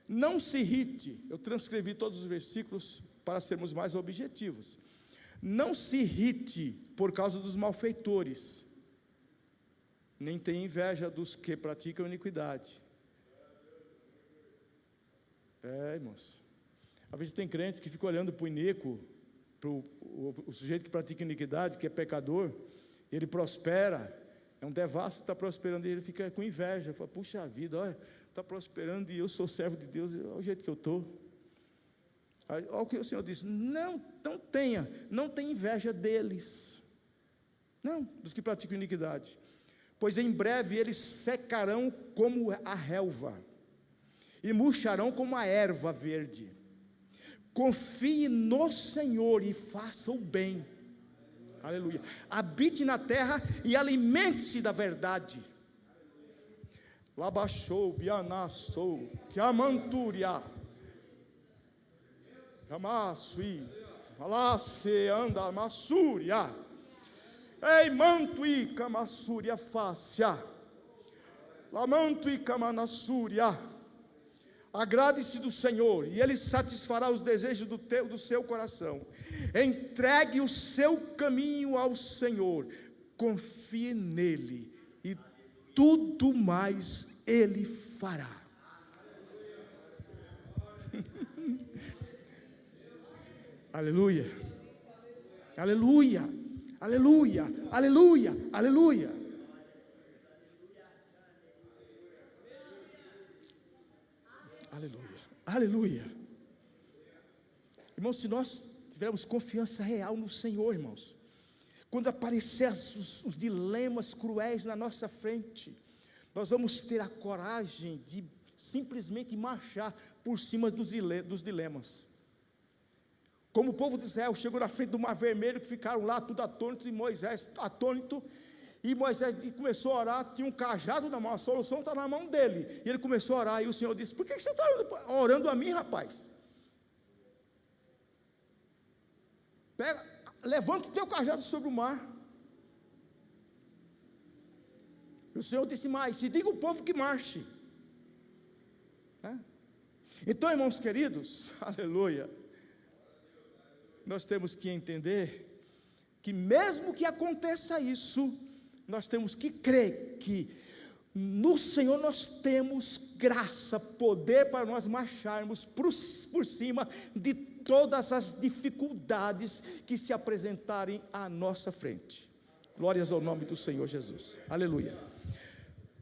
não se irrite, eu transcrevi todos os versículos para sermos mais objetivos. Não se irrite por causa dos malfeitores, nem tenha inveja dos que praticam iniquidade. Irmãos, às vezes tem crente que fica olhando para o iníquo, para o sujeito que pratica iniquidade, que é pecador, ele prospera, é um devasso, está prosperando, e ele fica com inveja, fala, puxa vida, olha, está prosperando e eu sou servo de Deus, olha o jeito que eu estou. Olha o que o Senhor disse, não tenha inveja deles, não, dos que praticam iniquidade, pois em breve eles secarão como a relva, e murcharão como a erva verde. Confie no Senhor e faça o bem, aleluia, habite na terra e alimente-se da verdade. Labachou, bianassou, kiamantúria, Amassui, Malasse, anda, Massúria, ei, mantui, Camassúria, fácia, Lamantui, Camanassúria. Agrade-se do Senhor, e Ele satisfará os desejos do seu coração. Entregue o seu caminho ao Senhor, confie nele, e tudo mais Ele fará. Aleluia, aleluia, aleluia, aleluia, aleluia. Aleluia, aleluia. Irmãos, se nós tivermos confiança real no Senhor, irmãos, quando aparecer os dilemas cruéis na nossa frente, nós vamos ter a coragem de simplesmente marchar por cima dos dilemas. Como o povo de Israel chegou na frente do Mar Vermelho, que ficaram lá tudo atônitos, e Moisés atônito, e Moisés começou a orar, tinha um cajado na mão, a solução está na mão dele, e ele começou a orar, e o Senhor disse, por que você está orando a mim, rapaz? Levanta o teu cajado sobre o mar. E o Senhor disse mais, e diga ao povo que marche. Então, irmãos queridos, aleluia, nós temos que entender que mesmo que aconteça isso, nós temos que crer que no Senhor nós temos graça, poder para nós marcharmos por cima de todas as dificuldades que se apresentarem à nossa frente. Glórias ao nome do Senhor Jesus, aleluia.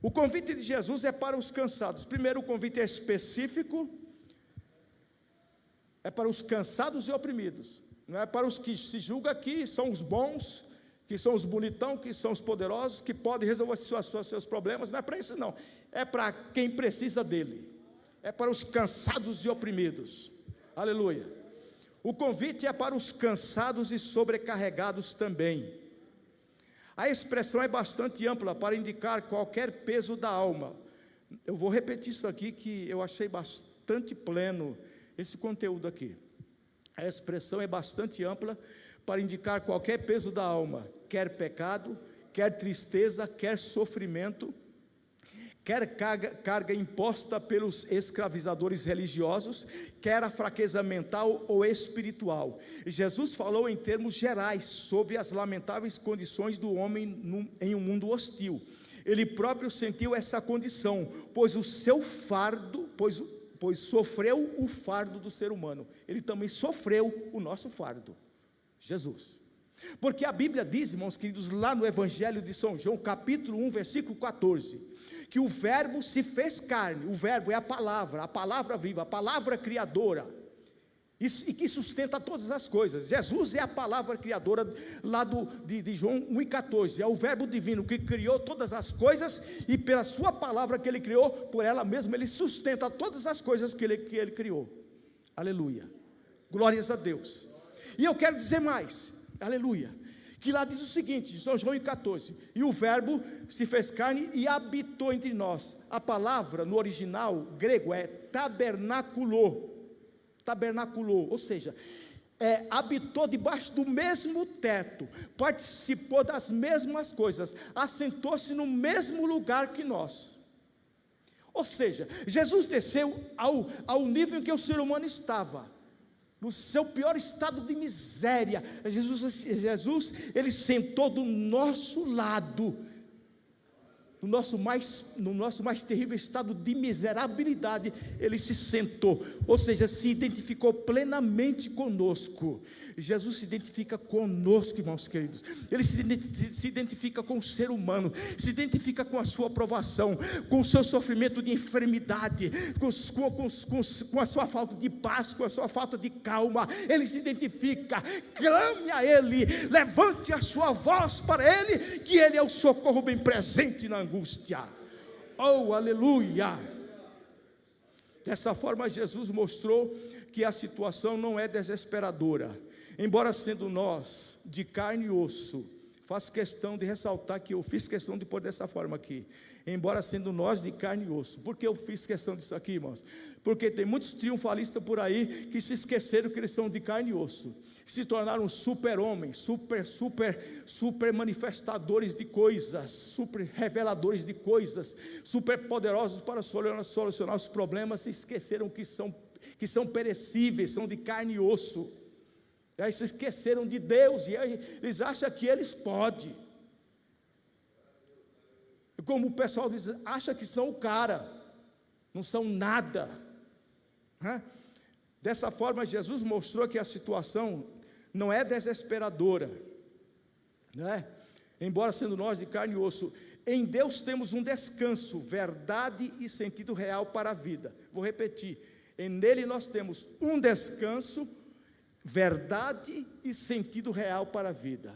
O convite de Jesus é para os cansados. Primeiro, o convite é específico, é para os cansados e oprimidos, não é para os que se julgam que são os bons, que são os bonitão, que são os poderosos, que podem resolver seus problemas. Não é para isso não, é para quem precisa dele, é para os cansados e oprimidos, aleluia. O convite é para os cansados e sobrecarregados também. A expressão é bastante ampla para indicar qualquer peso da alma. Eu vou repetir isso aqui, que eu achei bastante pleno esse conteúdo aqui. A expressão é bastante ampla para indicar qualquer peso da alma, quer pecado, quer tristeza, quer sofrimento, quer carga imposta pelos escravizadores religiosos, quer a fraqueza mental ou espiritual. Jesus falou em termos gerais sobre as lamentáveis condições do homem em um mundo hostil. Ele próprio sentiu essa condição, pois o seu fardo, pois sofreu o fardo do ser humano. Ele também sofreu o nosso fardo, Jesus. Porque a Bíblia diz, irmãos queridos, lá no Evangelho de São João, capítulo 1, versículo 14, que o verbo se fez carne. O verbo é a palavra viva, a palavra criadora, e que sustenta todas as coisas. Jesus é a palavra criadora lá de João 1,14, é o verbo divino que criou todas as coisas, e pela sua palavra que ele criou, por ela mesma ele sustenta todas as coisas que ele criou, aleluia, glórias a Deus. E eu quero dizer mais, aleluia, que lá diz o seguinte, São João 1,14, e o verbo se fez carne e habitou entre nós. A palavra no original grego é tabernaculou, ou seja, habitou debaixo do mesmo teto, participou das mesmas coisas, assentou-se no mesmo lugar que nós. Ou seja, Jesus desceu ao nível em que o ser humano estava, no seu pior estado de miséria. Jesus, ele sentou do nosso lado, no nosso mais terrível estado de miserabilidade, ele se sentou, ou seja, se identificou plenamente conosco. Jesus se identifica conosco, irmãos queridos. Ele se identifica com o ser humano, se identifica com a sua provação, com o seu sofrimento de enfermidade, com a sua falta de paz, com a sua falta de calma. Ele se identifica, clame a Ele, levante a sua voz para Ele, que Ele é o socorro bem presente na angústia. Oh, aleluia! Dessa forma, Jesus mostrou que a situação não é desesperadora. Embora sendo nós de carne e osso, faço questão de ressaltar que eu fiz questão de pôr dessa forma aqui, embora sendo nós de carne e osso. Por que eu fiz questão disso aqui, irmãos? Porque tem muitos triunfalistas por aí que se esqueceram que eles são de carne e osso, se tornaram super-homens, super manifestadores de coisas, super reveladores de coisas, super poderosos para solucionar os problemas, se esqueceram que são perecíveis, são de carne e osso. Aí se esqueceram de Deus, e aí eles acham que eles podem, como o pessoal diz, acha que são o cara, não são nada, né? Dessa forma Jesus mostrou que a situação não é desesperadora, né? Embora sendo nós de carne e osso, em Deus temos um descanso, verdade e sentido real para a vida. Vou repetir, nele nós temos um descanso, verdade e sentido real para a vida.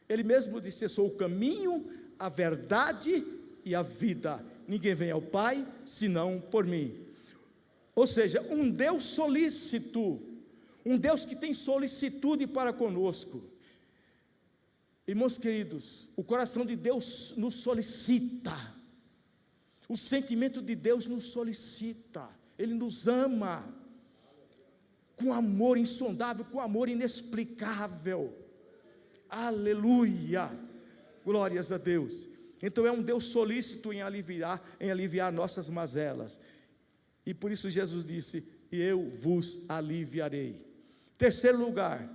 Ele mesmo disse: eu sou o caminho, a verdade e a vida, ninguém vem ao Pai senão por mim. Ou seja, um Deus solícito, um Deus que tem solicitude para conosco. Irmãos queridos, o coração de Deus nos solicita, o sentimento de Deus nos solicita, Ele nos ama com amor insondável, com amor inexplicável, aleluia, glórias a Deus. Então é um Deus solícito em aliviar nossas mazelas, e por isso Jesus disse: eu vos aliviarei. Terceiro lugar,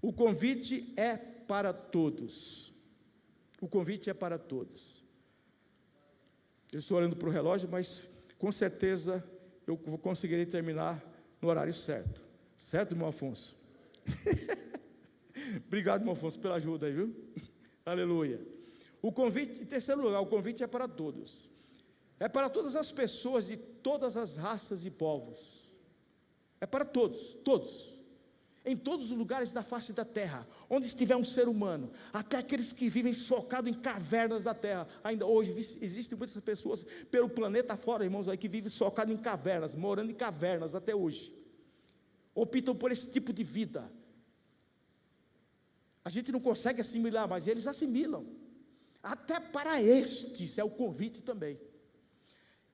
o convite é para todos, O convite é para todos. Eu estou olhando para o relógio, mas com certeza eu conseguirei terminar no horário certo. Certo, irmão Afonso? Obrigado, irmão Afonso, pela ajuda aí, viu? Aleluia. O convite, em terceiro lugar, o convite é para todos. É para todas as pessoas de todas as raças e povos. É para todos, todos. Em todos os lugares da face da terra, onde estiver um ser humano, até aqueles que vivem socados em cavernas da terra. Ainda hoje existem muitas pessoas pelo planeta fora, irmãos, aí que vivem socados em cavernas, morando em cavernas até hoje. Optam por esse tipo de vida. A gente não consegue assimilar, mas eles assimilam. Até para estes é o convite também.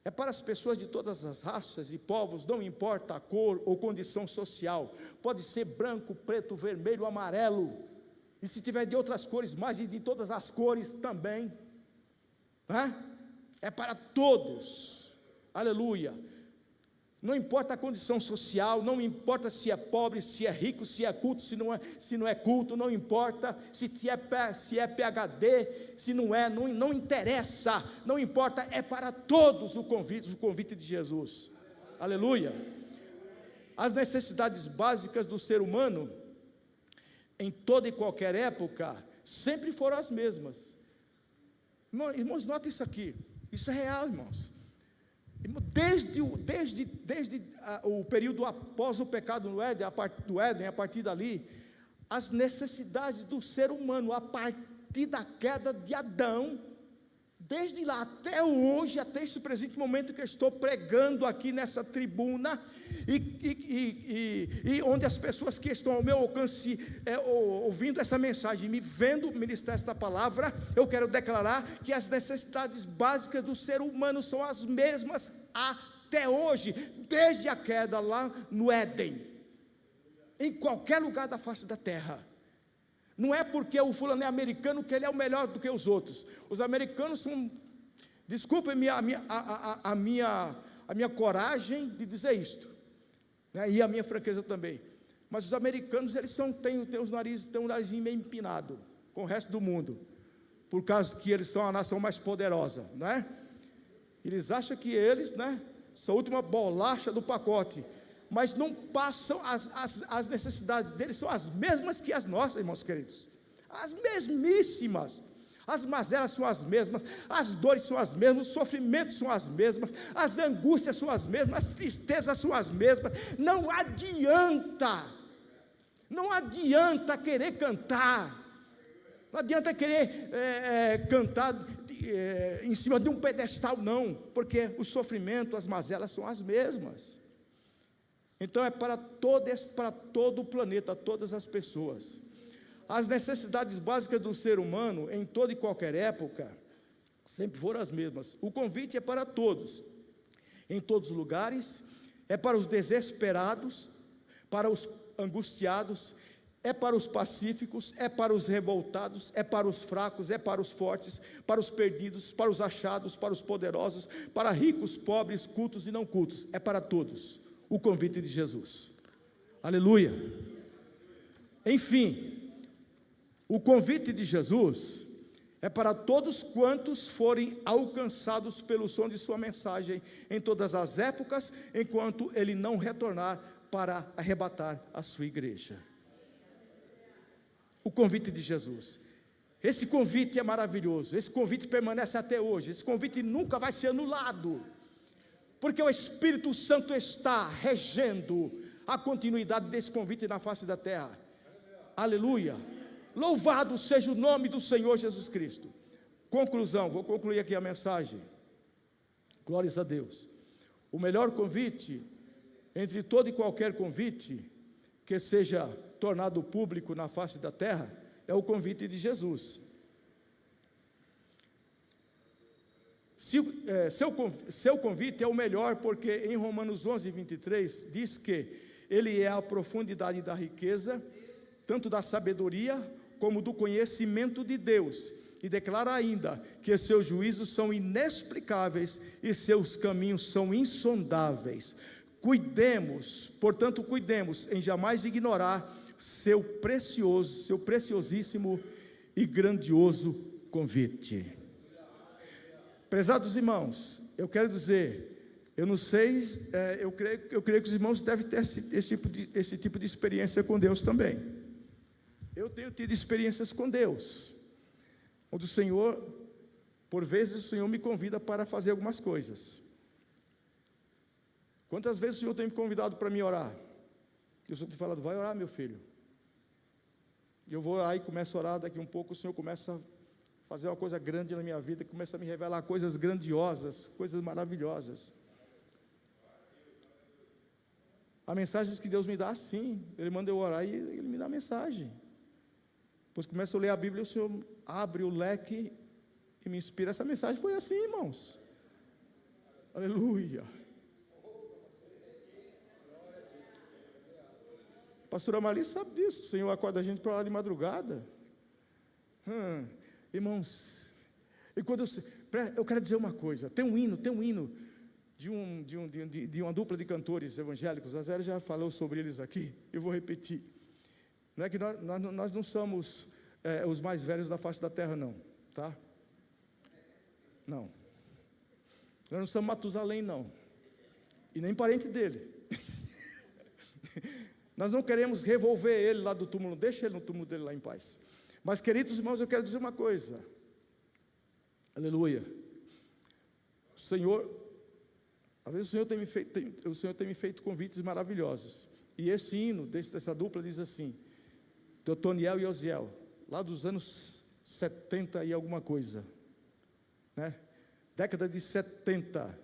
É para as pessoas de todas as raças e povos, não importa a cor ou condição social, pode ser branco, preto, vermelho, amarelo, e se tiver de outras cores mais, e de todas as cores também, é para todos, aleluia. Não importa a condição social, não importa se é pobre, se é rico, se é culto, se não é culto, não importa se é PhD, se não é, não interessa, não importa, é para todos o convite de Jesus, aleluia. As necessidades básicas do ser humano, em toda e qualquer época, sempre foram as mesmas. Irmãos, notem isso aqui, isso é real, irmãos. Desde o período após o pecado do Éden, a partir dali, as necessidades do ser humano, a partir da queda de Adão, desde lá até hoje, até esse presente momento que eu estou pregando aqui nessa tribuna, e onde as pessoas que estão ao meu alcance, ouvindo essa mensagem, me vendo ministrar esta palavra, eu quero declarar que as necessidades básicas do ser humano são as mesmas até hoje, desde a queda lá no Éden, em qualquer lugar da face da terra. Não é porque o fulano é americano que ele é o melhor do que os outros. Os americanos são, desculpem-me a minha coragem de dizer isto, né, e a minha franqueza também, mas os americanos, eles têm um narizinho meio empinado com o resto do mundo, por causa que eles são a nação mais poderosa, né? Eles acham que eles, né, são a última bolacha do pacote, mas não passam, as necessidades deles são as mesmas que as nossas, irmãos queridos, as mesmíssimas. As mazelas são as mesmas, as dores são as mesmas, os sofrimentos são as mesmas, as angústias são as mesmas, as tristezas são as mesmas. Não adianta querer cantar, não adianta querer cantar em cima de um pedestal, não, porque o sofrimento, as mazelas são as mesmas. Então é para todo o planeta, todas as pessoas. As necessidades básicas do ser humano, em toda e qualquer época, sempre foram as mesmas. O convite é para todos, em todos os lugares, é para os desesperados, para os angustiados, é para os pacíficos, é para os revoltados, é para os fracos, é para os fortes, para os perdidos, para os achados, para os poderosos, para ricos, pobres, cultos e não cultos, é para todos o convite de Jesus, aleluia. Enfim, o convite de Jesus é para todos quantos forem alcançados pelo som de sua mensagem, em todas as épocas, enquanto ele não retornar para arrebatar a sua igreja. O convite de Jesus, esse convite é maravilhoso, esse convite permanece até hoje, esse convite nunca vai ser anulado, porque o Espírito Santo está regendo a continuidade desse convite na face da terra, aleluia. Louvado seja o nome do Senhor Jesus Cristo. Conclusão, vou concluir aqui a mensagem. Glórias a Deus. O melhor convite, entre todo e qualquer convite que seja tornado público na face da terra, é o convite de Jesus. Seu convite é o melhor, porque em Romanos 11, 23, diz que ele é a profundidade da riqueza, tanto da sabedoria, como do conhecimento de Deus, e declara ainda que seus juízos são inexplicáveis e seus caminhos são insondáveis. Portanto, cuidemos em jamais ignorar seu preciosíssimo e grandioso convite. Prezados irmãos, eu quero dizer, eu não sei, eu creio que os irmãos devem ter esse tipo de experiência com Deus também. Eu tenho tido experiências com Deus, onde o Senhor, por vezes o Senhor me convida para fazer algumas coisas. Quantas vezes o Senhor tem me convidado para me orar? E o Senhor tem falado, vai orar, meu filho. E eu vou orar e começo a orar, daqui um pouco o Senhor começa a fazer uma coisa grande na minha vida, começa a me revelar coisas grandiosas, coisas maravilhosas. Há mensagens que Deus me dá assim, Ele manda eu orar e Ele me dá a mensagem. Depois começo a ler a Bíblia, o Senhor abre o leque e me inspira. Essa mensagem foi assim, irmãos. Aleluia. Pastora Marli sabe disso, o Senhor acorda a gente para orar de madrugada. Irmãos, e quando eu quero dizer uma coisa, tem um hino de uma dupla de cantores evangélicos, a Zé já falou sobre eles aqui, eu vou repetir. Não é que nós não somos os mais velhos da face da terra, não, tá? Não. Nós não somos Matusalém, não. E nem parente dele. Nós não queremos revolver ele lá do túmulo, deixa ele no túmulo dele lá em paz. Mas, queridos irmãos, eu quero dizer uma coisa. Aleluia. O Senhor, às vezes o Senhor tem me feito convites maravilhosos. E esse hino dessa dupla diz assim, de Otoniel e Osiel, lá dos anos 70 e alguma coisa, né? Década de 70.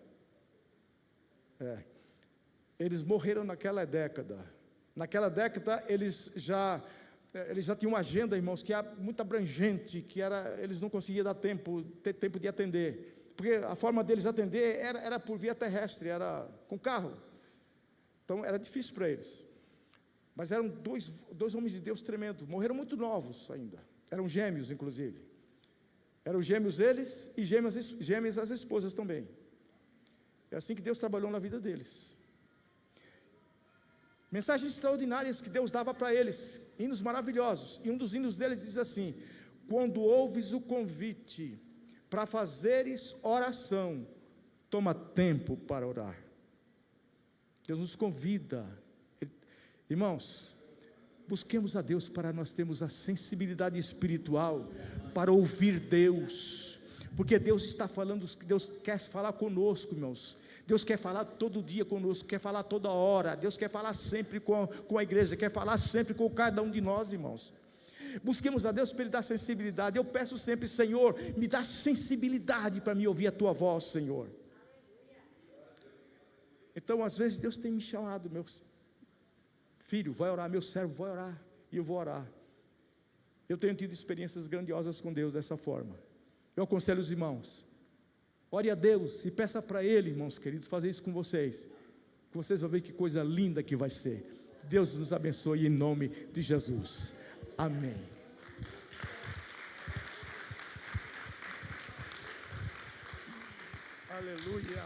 Eles morreram naquela década. Naquela década eles já tinham uma agenda, irmãos, que era muito abrangente, eles não conseguiam ter tempo de atender, porque a forma deles atender era por via terrestre, era com carro, então era difícil para eles, mas eram dois homens de Deus tremendos, morreram muito novos ainda, eram gêmeos inclusive, eram gêmeos eles e gêmeas as esposas também, é assim que Deus trabalhou na vida deles. Mensagens extraordinárias que Deus dava para eles, hinos maravilhosos, e um dos hinos deles diz assim, quando ouves o convite para fazeres oração, toma tempo para orar. Deus nos convida, irmãos, busquemos a Deus para nós termos a sensibilidade espiritual, para ouvir Deus, porque Deus está falando, Deus quer falar conosco, irmãos. Deus quer falar todo dia conosco, quer falar toda hora, Deus quer falar sempre com a igreja, quer falar sempre com cada um de nós, irmãos. Busquemos a Deus para Ele dar sensibilidade. Eu peço sempre, Senhor, me dá sensibilidade para me ouvir a Tua voz, Senhor. Então, às vezes, Deus tem me chamado, meu filho, vai orar, meu servo, vai orar, e eu vou orar. Eu tenho tido experiências grandiosas com Deus dessa forma. Eu aconselho os irmãos, ore a Deus e peça para Ele, irmãos queridos, fazer isso com vocês. Vocês vão ver que coisa linda que vai ser. Deus nos abençoe em nome de Jesus. Amém. Aleluia.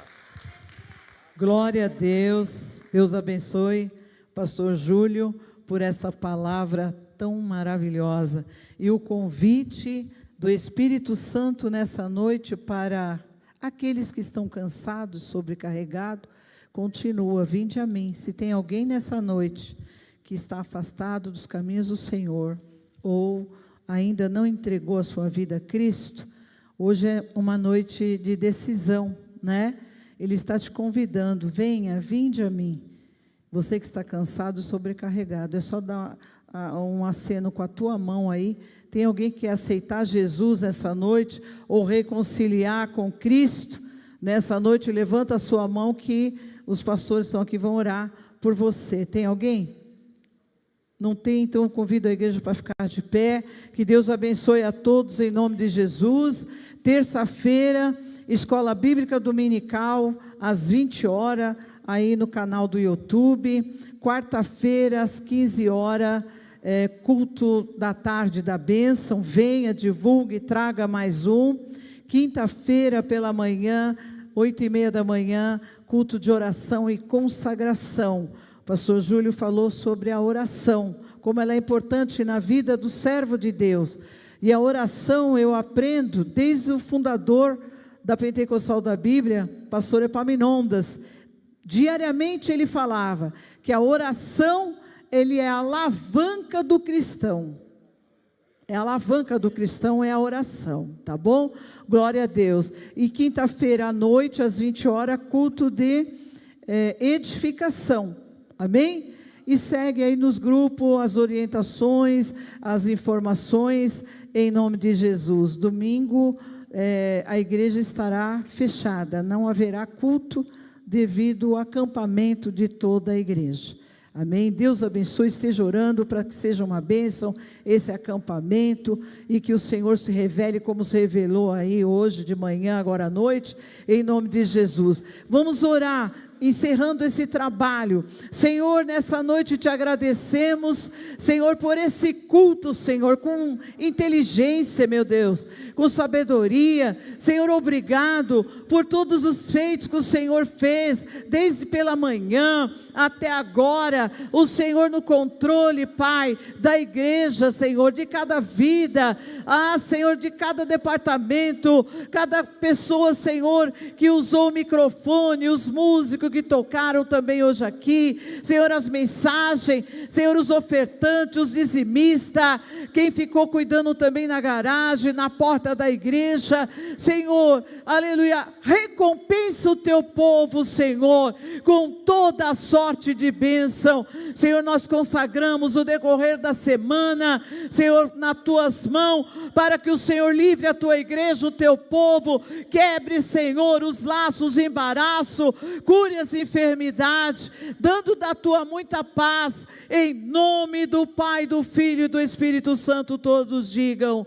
Glória a Deus. Deus abençoe pastor Júlio por esta palavra tão maravilhosa. E o convite do Espírito Santo nessa noite para aqueles que estão cansados, sobrecarregados, continua, vinde a mim. Se tem alguém nessa noite que está afastado dos caminhos do Senhor, ou ainda não entregou a sua vida a Cristo, hoje é uma noite de decisão, né? Ele está te convidando, venha, vinde a mim. Você que está cansado, sobrecarregado, é só dar um aceno com a tua mão aí. Tem alguém que quer aceitar Jesus nessa noite, ou reconciliar com Cristo nessa noite? Levanta a sua mão que os pastores estão aqui, vão orar por você. Tem alguém? Não tem? Então eu convido a igreja para ficar de pé. Que Deus abençoe a todos em nome de Jesus. Terça-feira, Escola Bíblica Dominical, às 20 horas, aí no canal do YouTube. Quarta-feira, às 15 horas, culto da tarde da bênção. Venha, divulgue, traga mais um. Quinta-feira pela manhã, 8h30 da manhã, culto de oração e consagração. O pastor Júlio falou sobre a oração, como ela é importante na vida do servo de Deus. E a oração eu aprendo desde o fundador da Pentecostal da Bíblia, pastor Epaminondas. Diariamente ele falava que a oração, ele é a alavanca do cristão. É a alavanca do cristão, é a oração, tá bom? Glória a Deus. E quinta-feira à noite, às 20 horas, culto de edificação. Amém? E segue aí nos grupos as orientações, as informações, em nome de Jesus. Domingo, a igreja estará fechada, não haverá culto devido ao acampamento de toda a igreja. Amém? Deus abençoe, esteja orando para que seja uma bênção esse acampamento e que o Senhor se revele como se revelou aí hoje de manhã, agora à noite, em nome de Jesus. Vamos orar, encerrando esse trabalho. Senhor, nessa noite te agradecemos, Senhor, por esse culto, Senhor, com inteligência, meu Deus, com sabedoria. Senhor, obrigado por todos os feitos que o Senhor fez, desde pela manhã até agora. O Senhor no controle, Pai, da igreja, Senhor, de cada vida, Senhor, de cada departamento, cada pessoa, Senhor, que usou o microfone, os músicos que tocaram também hoje aqui, Senhor, as mensagens, Senhor, os ofertantes, os dizimistas, quem ficou cuidando também na garagem, na porta da igreja, Senhor, aleluia, recompensa o teu povo, Senhor, com toda a sorte de bênção. Senhor, nós consagramos o decorrer da semana, Senhor, nas tuas mãos, para que o Senhor livre a tua igreja, o teu povo, quebre, Senhor, os laços, embaraço, cure as enfermidades, dando da tua muita paz, em nome do Pai, do Filho e do Espírito Santo. Todos digam,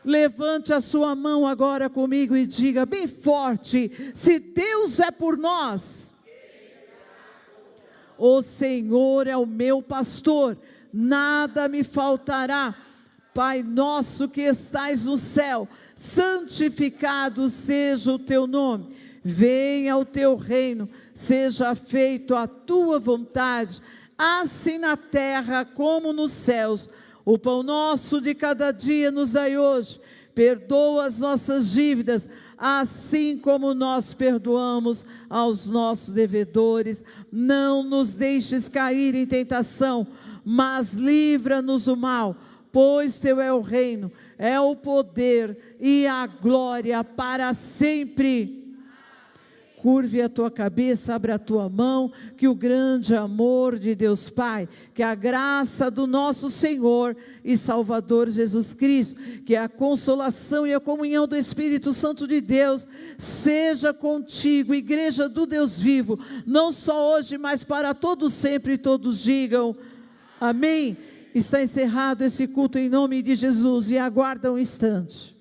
levante a sua mão agora comigo e diga bem forte: se Deus é por nós, o Senhor é o meu pastor, nada me faltará. Pai nosso que estais no céu, santificado seja o teu nome, venha o teu reino, seja feito a tua vontade, assim na terra como nos céus. O pão nosso de cada dia nos dai hoje, perdoa as nossas dívidas, assim como nós perdoamos aos nossos devedores. Não nos deixes cair em tentação, mas livra-nos do mal, pois teu é o reino, é o poder e a glória para sempre. Curve a tua cabeça, abra a tua mão, que o grande amor de Deus Pai, que a graça do nosso Senhor e Salvador Jesus Cristo, que a consolação e a comunhão do Espírito Santo de Deus, seja contigo, igreja do Deus vivo, não só hoje, mas para todos sempre, e todos digam, amém. Está encerrado esse culto em nome de Jesus, e aguarda um instante.